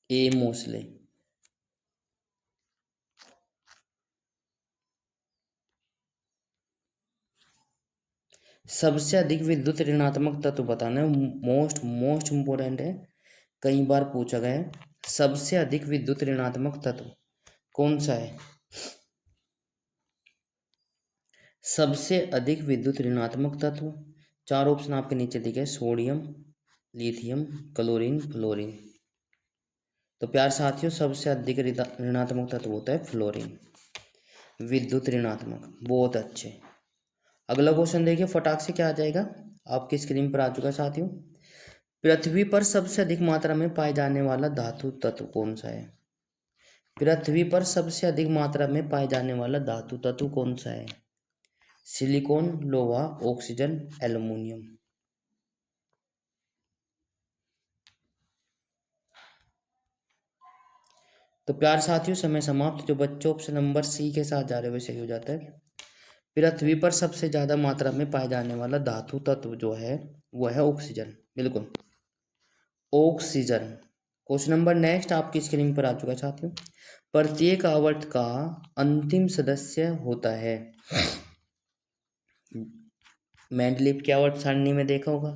ए मोसले। सबसे अधिक विद्युत ऋणात्मक तत्व बताना है, मोस्ट मोस्ट इंपोर्टेंट है, कई बार पूछा गया है। सबसे अधिक विद्युत ऋणात्मक तत्व कौन सा है? सबसे अधिक विद्युत ऋणात्मक तत्व, चार ऑप्शन आपके नीचे दिए गए। Sodium, lithium, chlorine, fluorine. तो प्यार साथियों, सबसे अधिक ऋणात्मक तत्व होता है फ्लोरीन, विद्युत ऋणात्मक। बहुत अच्छे। अगला क्वेश्चन देखिए, फटाक से क्या आ जाएगा, आपकी स्क्रीन पर आ चुका है साथियों। पृथ्वी पर सबसे अधिक मात्रा में पाए जाने वाला धातु तत्व कौन सा है? पृथ्वी पर सबसे अधिक मात्रा में पाए जाने वाला धातु तत्व कौन सा है? सिलिकॉन, लोहा, ऑक्सीजन, एल्युमिनियम। तो प्यार साथियों, समय समाप्त। जो बच्चों ऑप्शन नंबर सी के साथ जा रहे हुए सही हो जाता है। पृथ्वी पर सबसे ज्यादा मात्रा में पाए जाने वाला धातु तत्व जो है वो है ऑक्सीजन। बिल्कुल, ऑक्सीजन। क्वेश्चन नंबर नेक्स्ट आपकी स्क्रीन पर आ चुका है साथियों। प्रत्येक आवर्त का अंतिम सदस्य होता है। मेंडलीव की आवर्त सारणी में देखा होगा,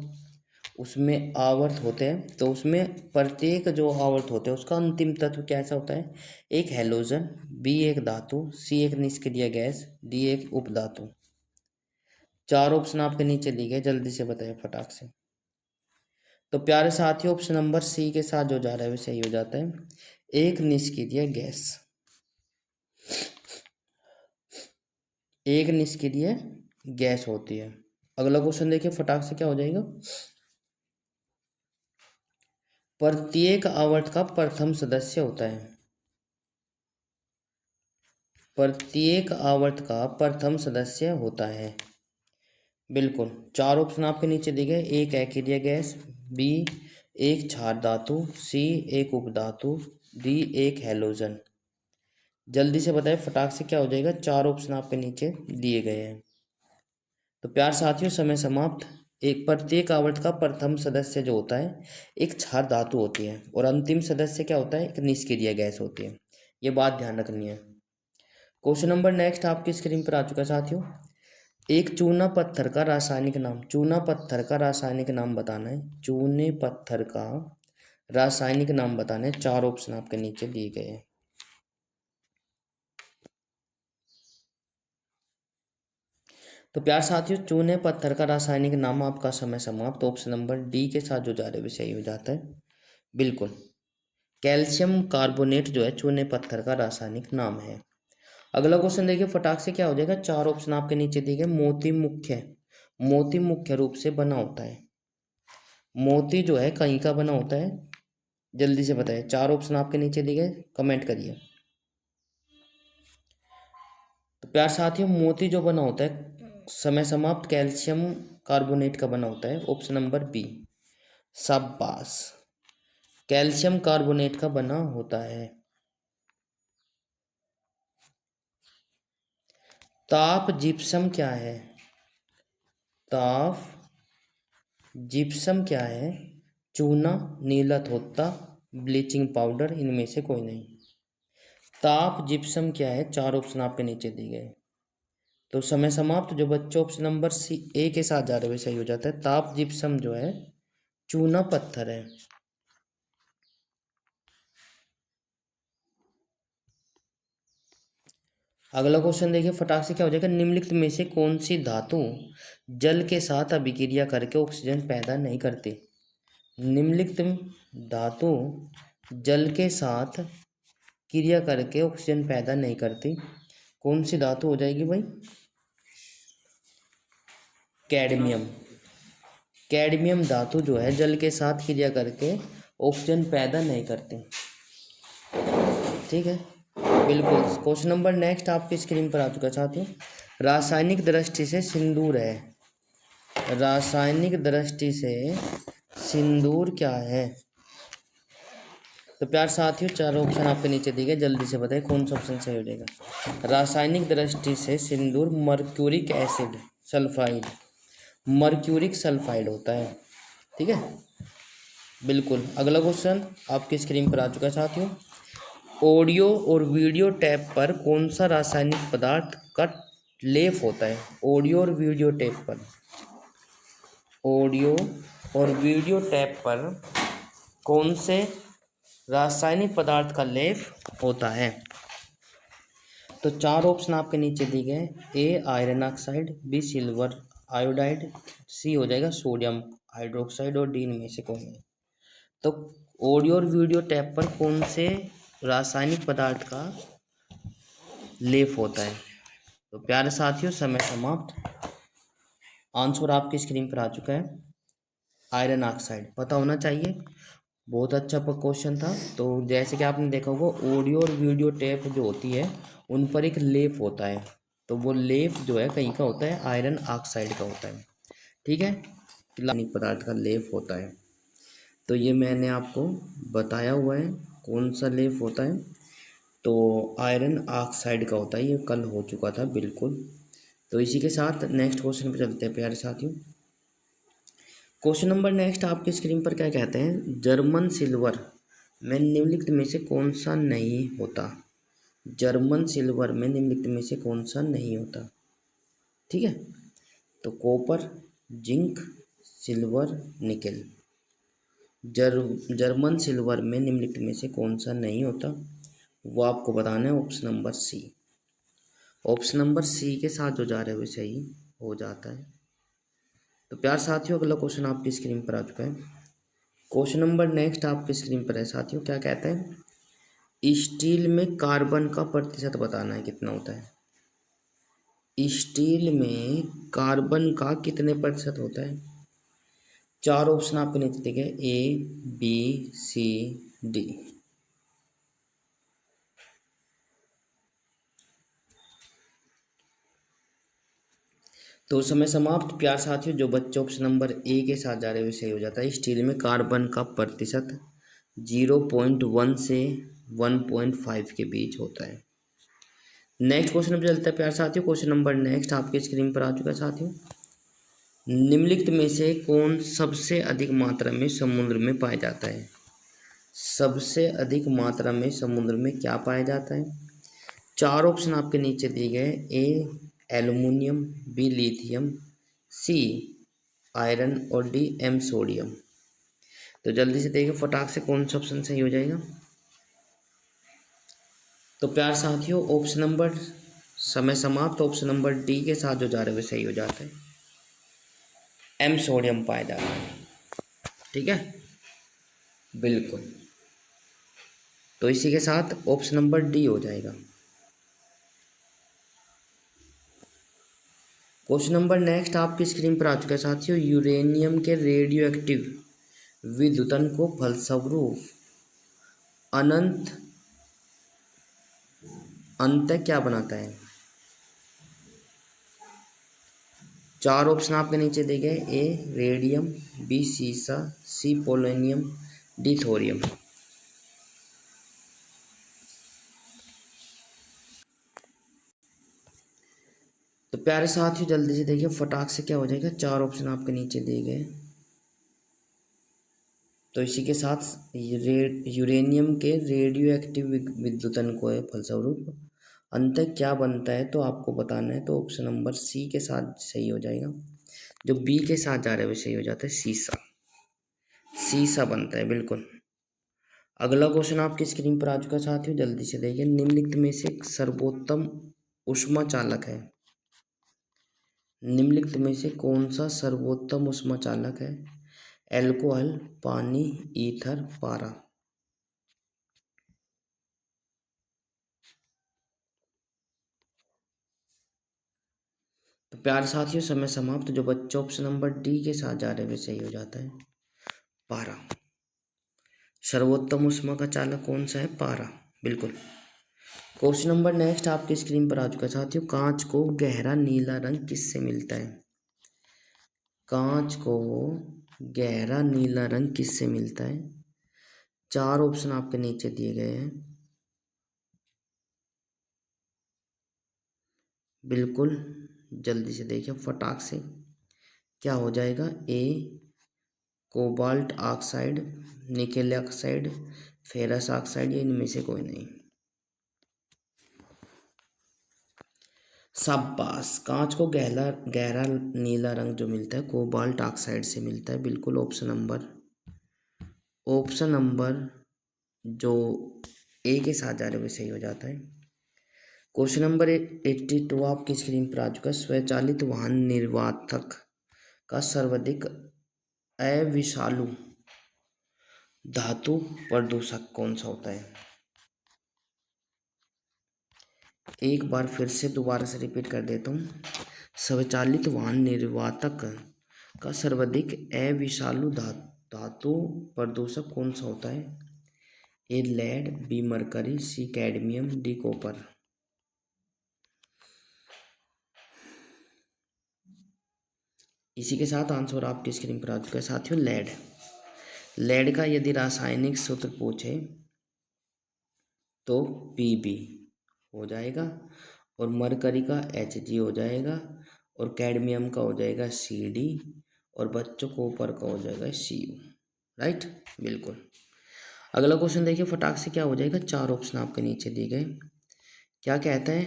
उसमें आवर्त होते हैं, तो उसमें प्रत्येक जो आवर्त होते हैं उसका अंतिम तत्व कैसा होता है? एक हैलोजन, बी एक धातु, सी एक निष्क्रिय गैस, डी एक उपधातु। चार ऑप्शन आपके नीचे दिए गए, जल्दी से बताइए फटाक से। तो प्यारे साथियों, ऑप्शन नंबर सी के साथ जो जा रहा है वो सही हो जाता है। एक निष्क्रिय गैस, एक निष्क्रिय गैस होती है। अगला क्वेश्चन देखिए फटाक से क्या हो जाएगा। प्रत्येक आवर्त का प्रथम सदस्य होता है। प्रत्येक आवर्त का प्रथम सदस्य होता है। बिल्कुल, चार ऑप्शन आपके नीचे दिए गए। एक अकेरिया गैस, बी एक क्षार धातु, सी एक उपधातु, डी एक हैलोजन। जल्दी से बताएं फटाक से क्या हो जाएगा, चार ऑप्शन आपके नीचे दिए गए हैं। तो प्यार साथियों, समय समाप्त। एक प्रत्येक आवर्त का प्रथम सदस्य जो होता है एक क्षार धातु होती है, और अंतिम सदस्य क्या होता है? एक निष्क्रिय गैस होती है। ये बात ध्यान रखनी है। क्वेश्चन नंबर नेक्स्ट आपकी स्क्रीन पर आ चुका है साथियों। एक चूना पत्थर का रासायनिक नाम, चूना पत्थर का रासायनिक नाम बताना है। चूने पत्थर का रासायनिक नाम बताना है। चार ऑप्शन आपके नीचे दिए गए हैं। तो प्यार साथियों, चूने पत्थर का रासायनिक नाम आपका समय समाप्त। ऑप्शन नंबर डी के साथ जो जा रहे हैं सही हो जाता है। बिल्कुल, कैल्शियम कार्बोनेट जो है चूने पत्थर का रासायनिक नाम है। अगला क्वेश्चन देखिए फटाक से क्या हो जाएगा। चार ऑप्शन आपके नीचे दिए गए। मोती मुख्य रूप से बना होता है। मोती जो है कहीं का बना होता है? जल्दी से बताइए, चार ऑप्शन आपके नीचे दिए गए, कमेंट करिए। तो प्यार साथियों, मोती जो बना होता है समय समाप्त, कैल्शियम कार्बोनेट का बना होता है। ऑप्शन नंबर बी, शाबाश, कैल्शियम कार्बोनेट का बना होता है। ताप जिप्सम क्या है? ताप जिप्सम क्या है? चूना, नीला धोता, ब्लीचिंग पाउडर, इनमें से कोई नहीं। ताप जिप्सम क्या है? चार ऑप्शन आपके नीचे दिए गए। तो समय समाप्त। जो बच्चों ऑप्शन नंबर सी ए के साथ जा रहे हुए सही हो जाता है। ताप जिप्सम जो है चूना पत्थर है। अगला क्वेश्चन देखिए फटाक से क्या हो जाएगा। निम्नलिखित में से कौन सी धातु जल के साथ अभिक्रिया करके ऑक्सीजन पैदा नहीं करती। निम्नलिखित धातु जल के साथ क्रिया करके ऑक्सीजन पैदा नहीं करती, कौन सी धातु हो जाएगी भाई। कैडमियम। कैडमियम धातु जो है जल के साथ क्रिया करके ऑक्सीजन पैदा नहीं करती। ठीक है, बिल्कुल। क्वेश्चन नंबर नेक्स्ट आपकी स्क्रीन पर आ चुका है साथियों। रासायनिक दृष्टि से सिंदूर है। रासायनिक दृष्टि से सिंदूर क्या है। तो प्यार साथियों चार ऑप्शन आपके नीचे दिए गए, जल्दी से बताइए कौन सा ऑप्शन सही हो जाएगा। रासायनिक दृष्टि से सिंदूर mercuric acid sulphide, mercuric sulphide होता है। ठीक है, बिल्कुल। अगला क्वेश्चन आपकी स्क्रीन पर आ चुका है साथियों। ऑडियो और वीडियो टैप पर कौन सा रासायनिक पदार्थ का लेप होता है। ऑडियो और वीडियो टैप पर, ऑडियो और वीडियो टैप पर कौन से रासायनिक पदार्थ का लेप होता है। तो चार ऑप्शन आपके नीचे दिए गए। A iron oxide, B silver iodide, C हो जाएगा सोडियम हाइड्रोक्साइड और डी इनमें से कौन है। तो ऑडियो और वीडियो टैप पर कौन से रासायनिक पदार्थ का लेप होता है। तो प्यारे साथियों समय समाप्त। आंसर आपकी स्क्रीन पर आ चुका है, आयरन ऑक्साइड। पता होना चाहिए, बहुत अच्छा क्वेश्चन था। तो जैसे कि आपने देखा होगा ऑडियो और वीडियो टेप जो होती है उन पर एक लेप होता है। तो वो लेप जो है कहीं का होता है, आयरन ऑक्साइड का होता है। ठीक है, रासायनिक पदार्थ का लेप होता है। तो ये मैंने आपको बताया हुआ है कौन सा लेप होता है। तो आयरन ऑक्साइड का होता है, ये कल हो चुका था बिल्कुल। तो इसी के साथ नेक्स्ट क्वेश्चन पे चलते हैं प्यारे साथियों। क्वेश्चन नंबर नेक्स्ट आपकी स्क्रीन पर क्या कहते हैं। जर्मन सिल्वर में निम्नलिखित में से कौन सा नहीं होता। जर्मन सिल्वर में निम्नलिखित में से कौन सा नहीं होता। ठीक है, तो copper, zinc, silver, nickel. German silver में निम्नलिखित में से कौन सा नहीं होता, वो आपको बताना है। Option number C. Option number C के साथ जो जा रहे हुए सही हो जाता है। तो प्यार साथियों अगला क्वेश्चन आपकी स्क्रीन पर आ चुका है। क्वेश्चन नंबर नेक्स्ट आपकी स्क्रीन पर है साथियों। क्या कहता है, स्टील में कार्बन का प्रतिशत बताना है कितना होता है। स्टील में कार्बन का कितने प्रतिशत होता है। चार ऑप्शन आपके नीचे दिए गए, ए बी सी डी। तो समय समाप्त। प्यार साथियों जो बच्चे ऑप्शन नंबर ए के साथ जा रहे हुए सही हो जाता है। स्टील में कार्बन का प्रतिशत 0.1 से 1.5 के बीच होता है। नेक्स्ट क्वेश्चन पे चलता है प्यार साथियों। क्वेश्चन नंबर नेक्स्ट आपके स्क्रीन पर आ चुका है साथियों। निम्नलिखित में से कौन सबसे अधिक मात्रा में समुद्र में पाया जाता है। सबसे अधिक मात्रा में समुद्र में क्या पाया जाता है। चार ऑप्शन आपके नीचे दिए गए। A aluminium, B lithium, C iron और डी एम सोडियम। तो जल्दी से देखिए फटाक से कौन सा ऑप्शन सही हो जाएगा। तो प्यार साथियों ऑप्शन नंबर समय समाप्त। ऑप्शन नंबर डी के साथ जो जा रहे हुए सही हो जाता है, एम सोडियम पाया जाता है। ठीक है, बिल्कुल। तो इसी के साथ ऑप्शन नंबर डी हो जाएगा। क्वेश्चन नंबर नेक्स्ट आपकी स्क्रीन पर आ चुका है साथियों। यूरेनियम के रेडियो एक्टिव विद्युतन को फलस्वरूप अनंत अंत क्या बनाता है। चार ऑप्शन आपके नीचे दिए गए। ए रेडियम, बी सीसा, सी पोलोनियम, डी थोरियम। तो प्यारे साथियों जल्दी से देखिए फटाक से क्या हो जाएगा। चार ऑप्शन आपके नीचे दिए गए। तो इसी के साथ यूरेनियम के रेडियो एक्टिव विद्युतन को है फलस्वरूप अंतः क्या बनता है तो आपको बताना है, तो ऑप्शन नंबर सी के साथ सही हो जाएगा। जो बी के साथ जा रहा है वो सही हो जाता है, शीशा। शीशा बनता है बिल्कुल। अगला क्वेश्चन आपकी स्क्रीन पर आ चुका है साथियों, जल्दी से देखिए। निम्नलिखित में से सर्वोत्तम ऊष्मा चालक है। निम्नलिखित में से कौन सा सर्वोत्तम ऊष्मा चालक है? एल्कोहल, पानी, ईथर, पारा। तो प्यारे साथियों समय समाप्त। जो बच्चे ऑप्शन नंबर डी के साथ जा रहे हैं वे सही हो जाता है, पारा। सर्वोत्तम ऊष्मा का चालक कौन सा है? पारा, बिल्कुल। क्वेश्चन नंबर नेक्स्ट आपकी स्क्रीन पर आ चुका है साथियों। कांच को गहरा नीला रंग किससे मिलता है? कांच को गहरा नीला रंग किससे मिलता है? चार ऑप्शन आपके नीचे दिए गए हैं, बिल्कुल जल्दी से देखिए फटाक से। क्या हो जाएगा? A cobalt oxide, nickel oxide, ferrous oxide, या इनमें से कोई नहीं। शाबाश। कांच को गहरा गहरा नीला रंग जो मिलता है कोबाल्ट ऑक्साइड से मिलता है, बिल्कुल। ऑप्शन नंबर जो ए के साथ जा रहे हैं वो सही हो जाता है। क्वेश्चन नंबर 82 आपकी स्क्रीन पर आ चुका है। स्वचालित वाहन निर्वातक का सर्वाधिक अविषालु धातु प्रदूषक कौन सा होता है? एक बार फिर से दोबारा से रिपीट कर देता हूँ। स्वचालित वाहन निर्वातक का सर्वाधिक अविषालु धातु प्रदूषक कौन सा होता है? ए लेड, बी मरकरी, सी कैडमियम, डी कॉपर। इसी के साथ आंसर आपकी स्क्रीन पर आ चुका है साथियों, लेड। लेड का यदि रासायनिक सूत्र पूछे तो Pb हो जाएगा, और मरकरी का Hg हो जाएगा, और कैडमियम का हो जाएगा Cd, और बच्चों कॉपर का हो जाएगा Cu। राइट, बिल्कुल। अगला क्वेश्चन देखिए फटाक से। क्या हो जाएगा? चार ऑप्शन आपके नीचे दिए गए। क्या कहता है?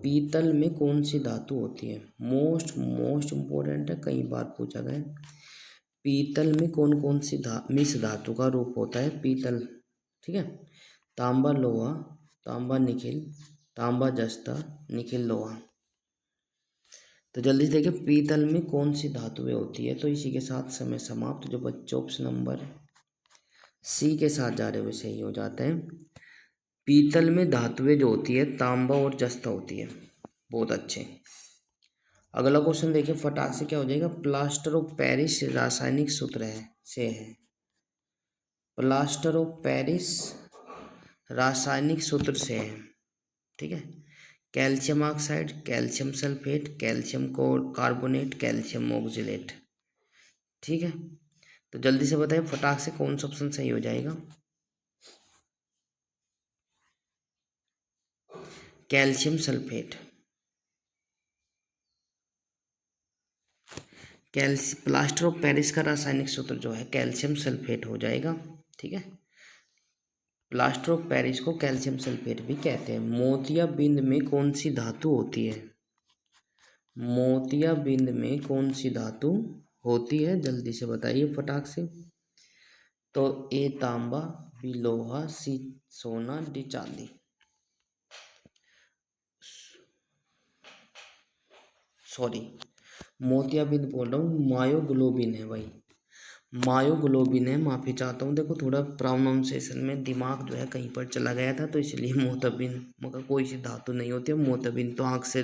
पीतल में कौन सी धातु होती है? मोस्ट मोस्ट इम्पोर्टेंट है, कई बार पूछा गया है। पीतल में कौन कौन सी मिश्र धातु का रूप होता है? पीतल, ठीक है। तांबा लोहा, तांबा निखिल, तांबा जस्ता, निखिल लोहा। तो जल्दी से देखिए पीतल में कौन सी धातुएं होती है। तो इसी के साथ समय समाप्त। जो बच्चे ऑप्शन नंबर सी के साथ जा रहे हुए सही हो जाते हैं। पीतल में धातुएं जो होती है तांबा और जस्ता होती है। बहुत अच्छे। अगला क्वेश्चन देखिए फटाक से। क्या हो जाएगा? प्लास्टर ऑफ पेरिस रासायनिक सूत्र है। प्लास्टर ऑफ पेरिस रासायनिक सूत्र से है, ठीक है। Calcium oxide, calcium sulphate, calcium carbonate, calcium oxalate, ठीक है। तो जल्दी से बताइए फटाक से कौन सा ऑप्शन सही हो जाएगा? Calcium sulphate. Plaster of Paris का रासायनिक सूत्र जो है कैल्शियम सल्फेट हो जाएगा, ठीक है। प्लास्टर ऑफ पेरिस को कैल्शियम सल्फेट भी कहते हैं। मोतियाबिंद में कौन सी धातु होती है? मोतियाबिंद में कौन सी धातु होती है? जल्दी से बताइए फटाक से। तो ए तांबा, बी लोहा, सी सोना, डी चांदी। सॉरी, मोतियाबिंद बोल रहा हूँ, मायोग्लोबिन है भाई। मायोग्लोबिन है, माफ़ी चाहता हूँ। देखो थोड़ा प्रोनाउंसिएशन में दिमाग जो है कहीं पर चला गया था, तो इसलिए मोतियाबिंद मगर कोई सी धातु नहीं होती है। मोतियाबिंद तो आँख से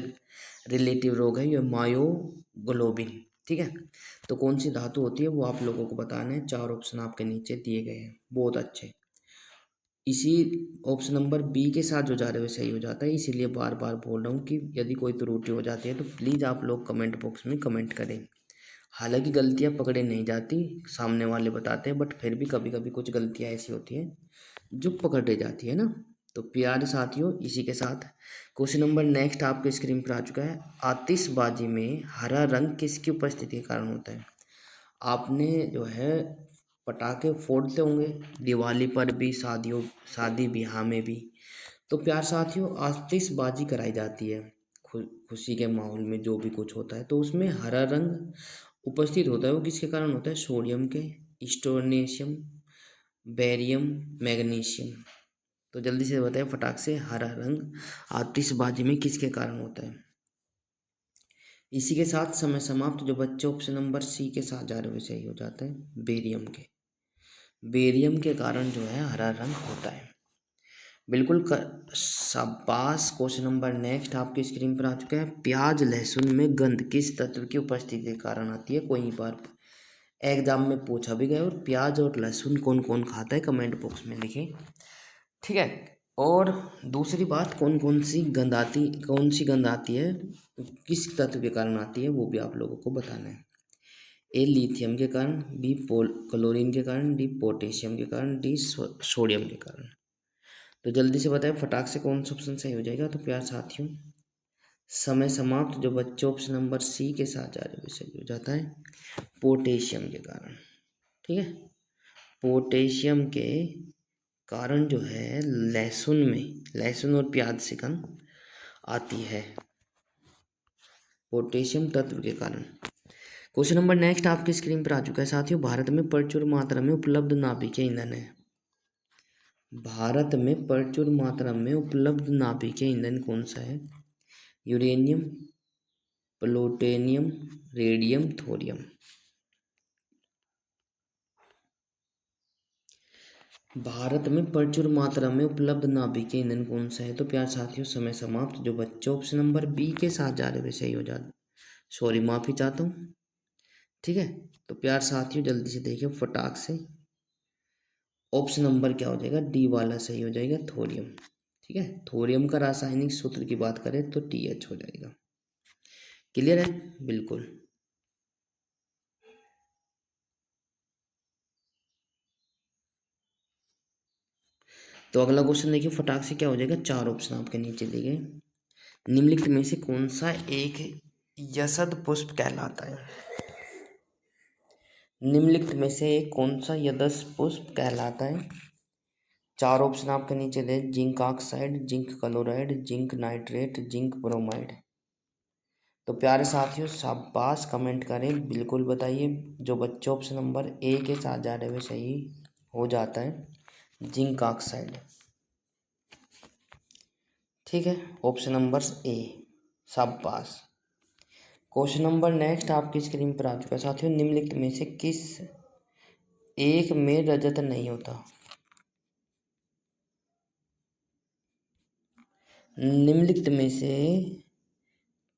रिलेटिव रोग है, ये मायोग्लोबिन, ठीक है। तो कौन सी धातु होती है वो आप लोगों को बताना है। चार ऑप्शन आपके नीचे दिए गए हैं, बहुत अच्छे। इसी ऑप्शन नंबर बी के साथ जो जा रहे हो सही हो जाता है, इसीलिए बार बार बोल रहा हूँ कि यदि कोई त्रुटि हो जाती है तो प्लीज़ आप लोग कमेंट बॉक्स में कमेंट करें। हालांकि गलतियाँ पकड़े नहीं जाती, सामने वाले बताते हैं, बट फिर भी कभी कभी कुछ गलतियाँ ऐसी होती हैं जो पकड़े जाती है ना। तो प्यारे साथियों इसी के साथ क्वेश्चन नंबर नेक्स्ट आपके स्क्रीन पर आ चुका है। आतिशबाजी में हरा रंग किसकी उपस्थिति के कारण होता है? आपने जो है पटाखे फोड़ते होंगे दिवाली पर भी, शादी ब्याह में भी। तो प्यार साथियों आतिशबाजी कराई जाती है खुशी के माहौल में जो भी कुछ होता है, तो उसमें हरा रंग उपस्थित होता है, वो किसके कारण होता है? सोडियम के, स्टोनेशियम, बेरियम, मैग्नीशियम। तो जल्दी से बताएं फटाक से, हरा रंग आतिशबाजी में किसके कारण होता है? इसी के साथ समय समाप्त। जो बच्चे ऑप्शन नंबर सी के साथ जा रहे हो सही हो जाता है, बेरियम के। बेरियम के कारण जो है हरा रंग होता है। बिल्कुल शाबाश। क्वेश्चन नंबर नेक्स्ट आपकी स्क्रीन पर आ चुका है। प्याज लहसुन में गंध किस तत्व की उपस्थिति के कारण आती है? कोई बार एग्जाम में पूछा भी गया। और प्याज और लहसुन कौन कौन खाता है? कमेंट बॉक्स में लिखें, ठीक है। और दूसरी बात, कौन सी गंध आती है, किस तत्व के कारण आती है, वो भी आप लोगों को बताना है। ए लिथियम के कारण, बी क्लोरीन के कारण, डी पोटेशियम के कारण, डी सोडियम के कारण। तो जल्दी से बताएं फटाक से कौन सा ऑप्शन सही हो जाएगा। तो प्यार साथियों समय समाप्त। जो बच्चे ऑप्शन नंबर सी के साथ जा रहे हैं सही हो जाता है, पोटेशियम के कारण, ठीक है। पोटेशियम के कारण जो है लहसुन और प्याज से गंध आती है, पोटेशियम तत्व के कारण। क्वेश्चन नंबर नेक्स्ट आपकी स्क्रीन पर आ चुका है साथियों। भारत में प्रचुर मात्रा में उपलब्ध नाभिकीय ईंधन है। भारत में प्रचुर मात्रा में उपलब्ध नाभिकीय ईंधन कौन सा है? Uranium, plutonium, radium, thorium. Bharat में प्रचुर मात्रा में उपलब्ध नाभिकीय ईंधन कौन सा है? तो प्यार साथियों समय समाप्त। जो बच्चे ऑप्शन नंबर बी के साथ जा रहे वे सही हो जाते, सॉरी माफी चाहता हूँ, ठीक है। तो प्यार साथियों जल्दी से देखिए फटाक से, ऑप्शन नंबर क्या हो जाएगा? डी वाला सही हो जाएगा, थोरियम, ठीक है। थोरियम का रासायनिक सूत्र की बात करें तो TH हो जाएगा। क्लियर है? बिल्कुल। तो अगला क्वेश्चन देखिए फटाक से क्या हो जाएगा। 4 ऑप्शन आपके नीचे दिए गए। निम्नलिखित में से कौन सा एक यशद पुष्प कहलाता है? निम्नलिखित में से एक कौन सा यदस पुष्प कहलाता है? 4 ऑप्शन आपके नीचे दे, zinc oxide, zinc chloride, zinc nitrate, zinc bromide. तो प्यारे साथियों शाबाश, कमेंट करें, बिल्कुल बताइए। जो बच्चे ऑप्शन नंबर ए के साथ जा रहे हुए सही हो जाता है, जिंक ऑक्साइड, ठीक है। ऑप्शन नंबर ए, शाबाश। क्वेश्चन नंबर नेक्स्ट आपकी स्क्रीन पर आ चुका है साथियों। निम्नलिखित में से किस एक में रजत नहीं होता? निम्नलिखित में से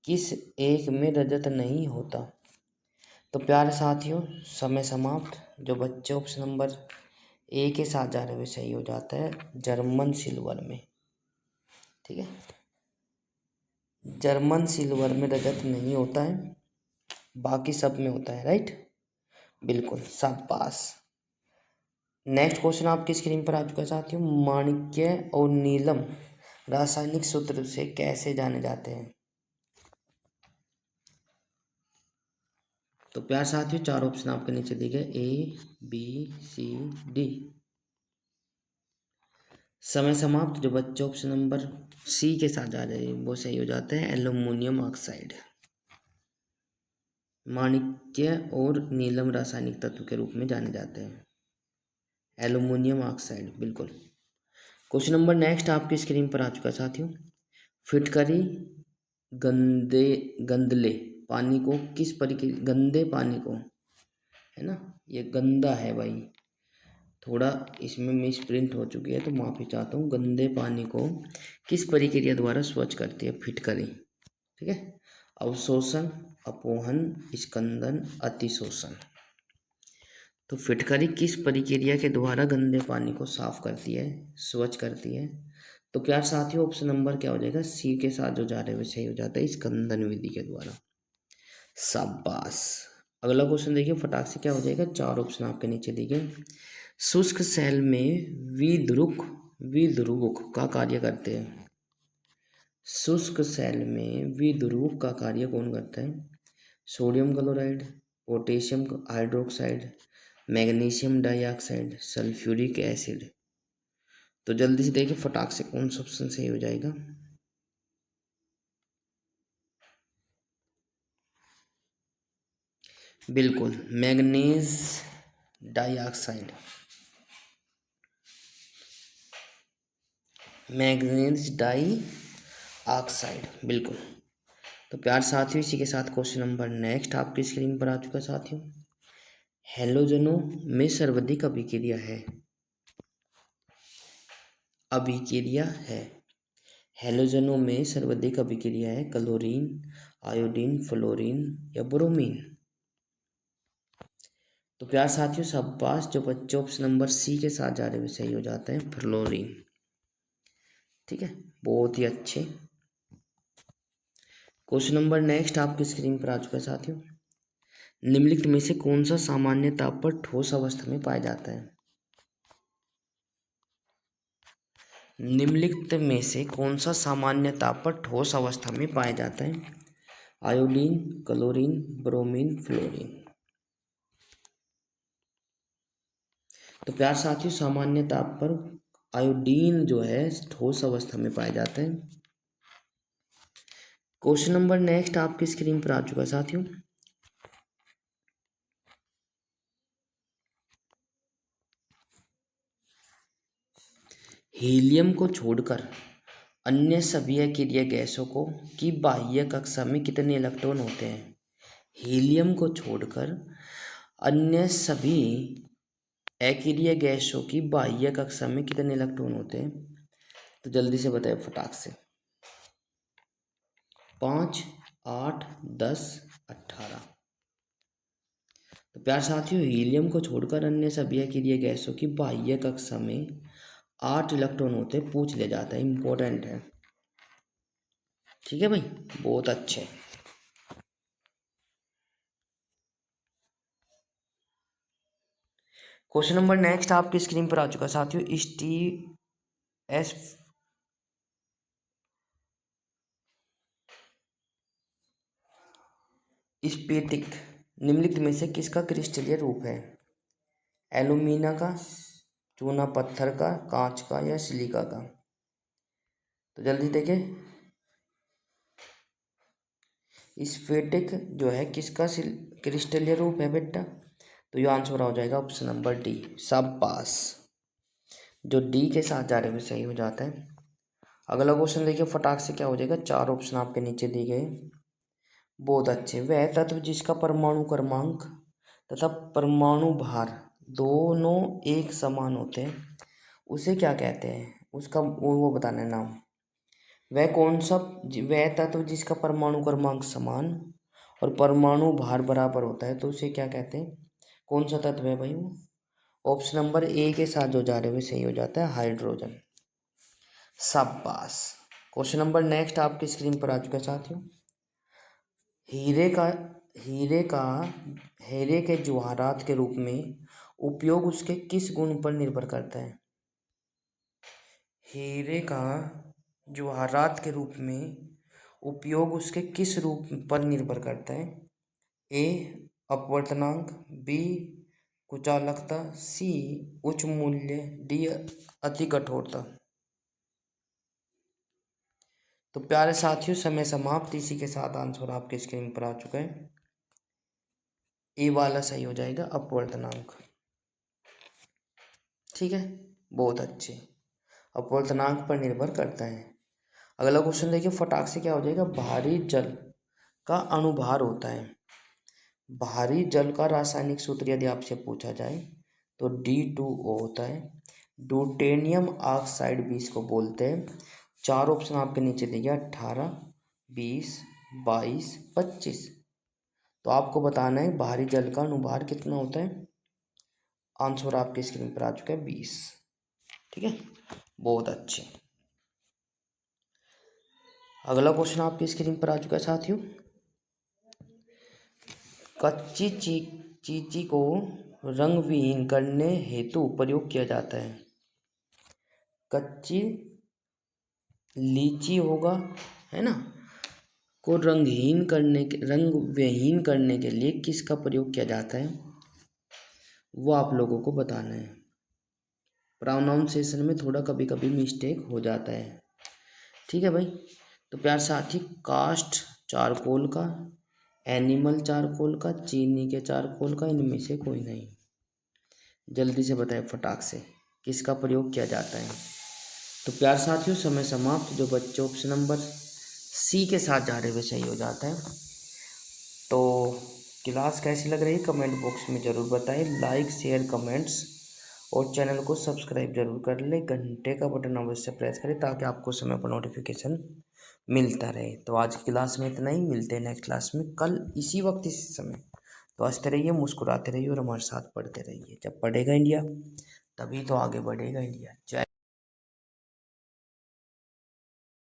किस एक में रजत नहीं होता? तो प्यारे साथियों समय समाप्त। जो बच्चे ऑप्शन नंबर ए के साथ जा रहे हुए सही हो जाता है, जर्मन सिल्वर में, ठीक है। जर्मन सिल्वर में रजत नहीं होता है, बाकी सब में होता है, राइट, बिल्कुल शाबाश। नेक्स्ट क्वेश्चन आपकी स्क्रीन पर आ चुका है साथियों। माणिक्य और नीलम रासायनिक सूत्र से कैसे जाने जाते हैं? तो प्यार साथियों 4 ऑप्शन आपके नीचे दिए गए, ABCD। समय समाप्त। जो बच्चे ऑप्शन नंबर सी के साथ जा रहे हैं वो सही हो जाते हैं, एल्यूमिनियम ऑक्साइड। माणिक्य और नीलम रासायनिक तत्व के रूप में जाने जाते हैं, एल्यूमिनियम ऑक्साइड, बिल्कुल। क्वेश्चन नंबर नेक्स्ट आपकी स्क्रीन पर आ चुका है साथियों। फिटकरी गंदे गंदले पानी को किस प्रक्रिया, गंदे पानी को, है ना, ये गंदा है भाई, थोड़ा इसमें मिस प्रिंट हो चुकी है तो माफ़ी चाहता हूँ। गंदे पानी को किस प्रक्रिया द्वारा स्वच्छ करती है? फिटकरी, ठीक है। अवशोषण, अपोहन, स्कंदन, अतिशोषण। तो फिटकरी किस प्रक्रिया के द्वारा गंदे पानी को साफ करती है, स्वच्छ करती है? तो प्यार साथियों ऑप्शन नंबर क्या हो जाएगा? सी के साथ जो जा रहे हैं सही हो जाता है, स्कंदन विधि के द्वारा, शाबाश। अगला क्वेश्चन देखिए फटाक से क्या हो जाएगा। 4 ऑप्शन आपके नीचे दिए। शुष्क सेल में विध्रुवक का कार्य करते हैं। शुष्क सेल में विध्रुवक का कार्य कौन करता है? Sodium chloride, potassium hydroxide, magnesium dioxide, sulphuric acid. तो जल्दी से देखिए फटाक से कौन सा ऑप्शन सही हो जाएगा। बिल्कुल, manganese dioxide, manganese di oxide, बिल्कुल। तो प्यार साथियों, इसी के साथ क्वेश्चन नंबर नेक्स्ट आपकी स्क्रीन पर आ चुका है साथियों। हैलोजनों में सर्वाधिक अभिक्रिया है, अभिक्रिया है। हैलोजनों में सर्वाधिक अभिक्रिया है क्लोरीन, आयोडीन, फ्लोरीन या ब्रोमीन। तो प्यार साथियों, शाबाश जो बच्चे ऑप्शन नंबर सी के साथ जा रहे हुए सही हो जाते हैं, फ्लोरीन। ठीक है, बहुत ही अच्छे। क्वेश्चन नंबर नेक्स्ट आपकी स्क्रीन पर आ चुका है साथियों। निम्नलिखित में से कौन सा सामान्य ताप पर ठोस अवस्था में पाया जाता है? निम्नलिखित में से कौन सा सामान्य ताप पर ठोस अवस्था में पाया जाता है? Iodine, chlorine, bromine, fluorine. तो प्यार साथियों, सामान्य ताप पर आयोडीन जो है ठोस अवस्था में पाया जाता है। क्वेश्चन नंबर नेक्स्ट आपकी स्क्रीन पर आ चुका है साथियों। हीलियम को छोड़कर अन्य सभी अक्रिय गैसों को की बाह्य कक्षा में कितने इलेक्ट्रॉन होते हैं? हीलियम को छोड़कर अन्य सभी अक्रिय गैसों की बाह्य कक्षा में कितने इलेक्ट्रॉन होते हैं? तो जल्दी से बताए फटाक से। 5, 8, 10, 18। तो प्यार साथियों, हीलियम को छोड़कर अन्य सभी अक्रिय गैसों की बाह्य कक्षा में 8 इलेक्ट्रॉन होते हैं। पूछ ले जाता है, इंपॉर्टेंट है। ठीक है भाई, बहुत अच्छे। क्वेश्चन नंबर नेक्स्ट आपकी स्क्रीन पर आ चुका है साथियों। एस स्फटिक निम्नलिखित में से किसका क्रिस्टलीय रूप है? एल्यूमिना का, चूना पत्थर का, कांच का या सिलिका का? तो जल्दी देखें, स्फटिक जो है किसका क्रिस्टलीय रूप है बेटा? तो ये आंसर हो जाएगा ऑप्शन नंबर डी। शाबाश, जो डी के साथ जा रहे हुए सही हो जाता है। अगला क्वेश्चन देखिए फटाक से क्या हो जाएगा। 4 ऑप्शन आपके नीचे दिए गए, बहुत अच्छे। वह तत्व जिसका परमाणु क्रमांक तथा परमाणु भार दोनों एक समान होते हैं उसे क्या कहते हैं? उसका वो बताना है नाम। वह तत्व जिसका परमाणु क्रमांक समान और परमाणु भार बराबर होता है तो उसे क्या कहते हैं? कौन सा तत्व है भाई वो? ऑप्शन नंबर ए के साथ जो जा रहे हुए सही हो जाता है, हाइड्रोजन। शाबाश। क्वेश्चन नंबर नेक्स्ट आपकी स्क्रीन पर आ चुका है साथियों। हीरे का हीरे का हीरे के जवाहरात के रूप में उपयोग उसके किस गुण पर निर्भर करता है? हीरे का जवाहरात के रूप में उपयोग उसके किस रूप पर निर्भर करता है? ए अपवर्तनांक, बी कुचालकता, सी उच्च मूल्य, डी अति कठोरता। तो प्यारे साथियों, समय समाप्त। इसी के साथ आंसर आपके स्क्रीन पर आ चुका है। ए वाला सही हो जाएगा, अपवर्तनांक। ठीक है, बहुत अच्छे। अपवर्तनांक पर निर्भर करता है। अगला क्वेश्चन देखिए फटाक से क्या हो जाएगा। भारी जल का अणुभार होता है। भारी जल का रासायनिक सूत्र यदि आपसे पूछा जाए तो D2O होता है। ड्यूटेनियम ऑक्साइड भी इसको बोलते हैं। 4 ऑप्शन आपके नीचे दिए 18, 20, 22, 25। तो आपको बताना है भारी जल का अणुभार कितना होता है। आंसर आपके स्क्रीन पर आ चुका है 20। ठीक है, बहुत अच्छे। अगला क्वेश्चन आपकी स्क्रीन पर आ चुका है साथियों। कच्ची चींटी को रंग विहीन करने हेतु प्रयोग किया जाता है। कच्ची लीची होगा, है ना, को रंग विहीन करने के लिए किसका प्रयोग किया जाता है? वो आप लोगों को बताना है। प्रोनाउंसिएशन में थोड़ा कभी कभी मिस्टेक हो जाता है। ठीक है भाई। तो प्यार साथी, कास्ट चारकोल का, एनिमल चारकोल का, चीनी के चारकोल का, इनमें से कोई नहीं। जल्दी से बताएं फटाक से किसका प्रयोग किया जाता है। तो प्यार साथियों समय समाप्त। जो बच्चे ऑप्शन नंबर सी के साथ जा रहे हुए सही हो जाता है। तो क्लास कैसी लग रही है कमेंट बॉक्स में ज़रूर बताएं। लाइक शेयर कमेंट्स और चैनल को सब्सक्राइब जरूर कर ले। घंटे का बटन अवश्य प्रेस करें ताकि आपको समय पर नोटिफिकेशन मिलता रहे। तो आज की क्लास में इतना ही, मिलते हैं नेक्स्ट क्लास में कल इसी वक्त इसी समय। तो हंसते रहिए, मुस्कुराते रहिए और हमारे साथ पढ़ते रहिए। जब पढ़ेगा इंडिया तभी तो आगे बढ़ेगा इंडिया। जय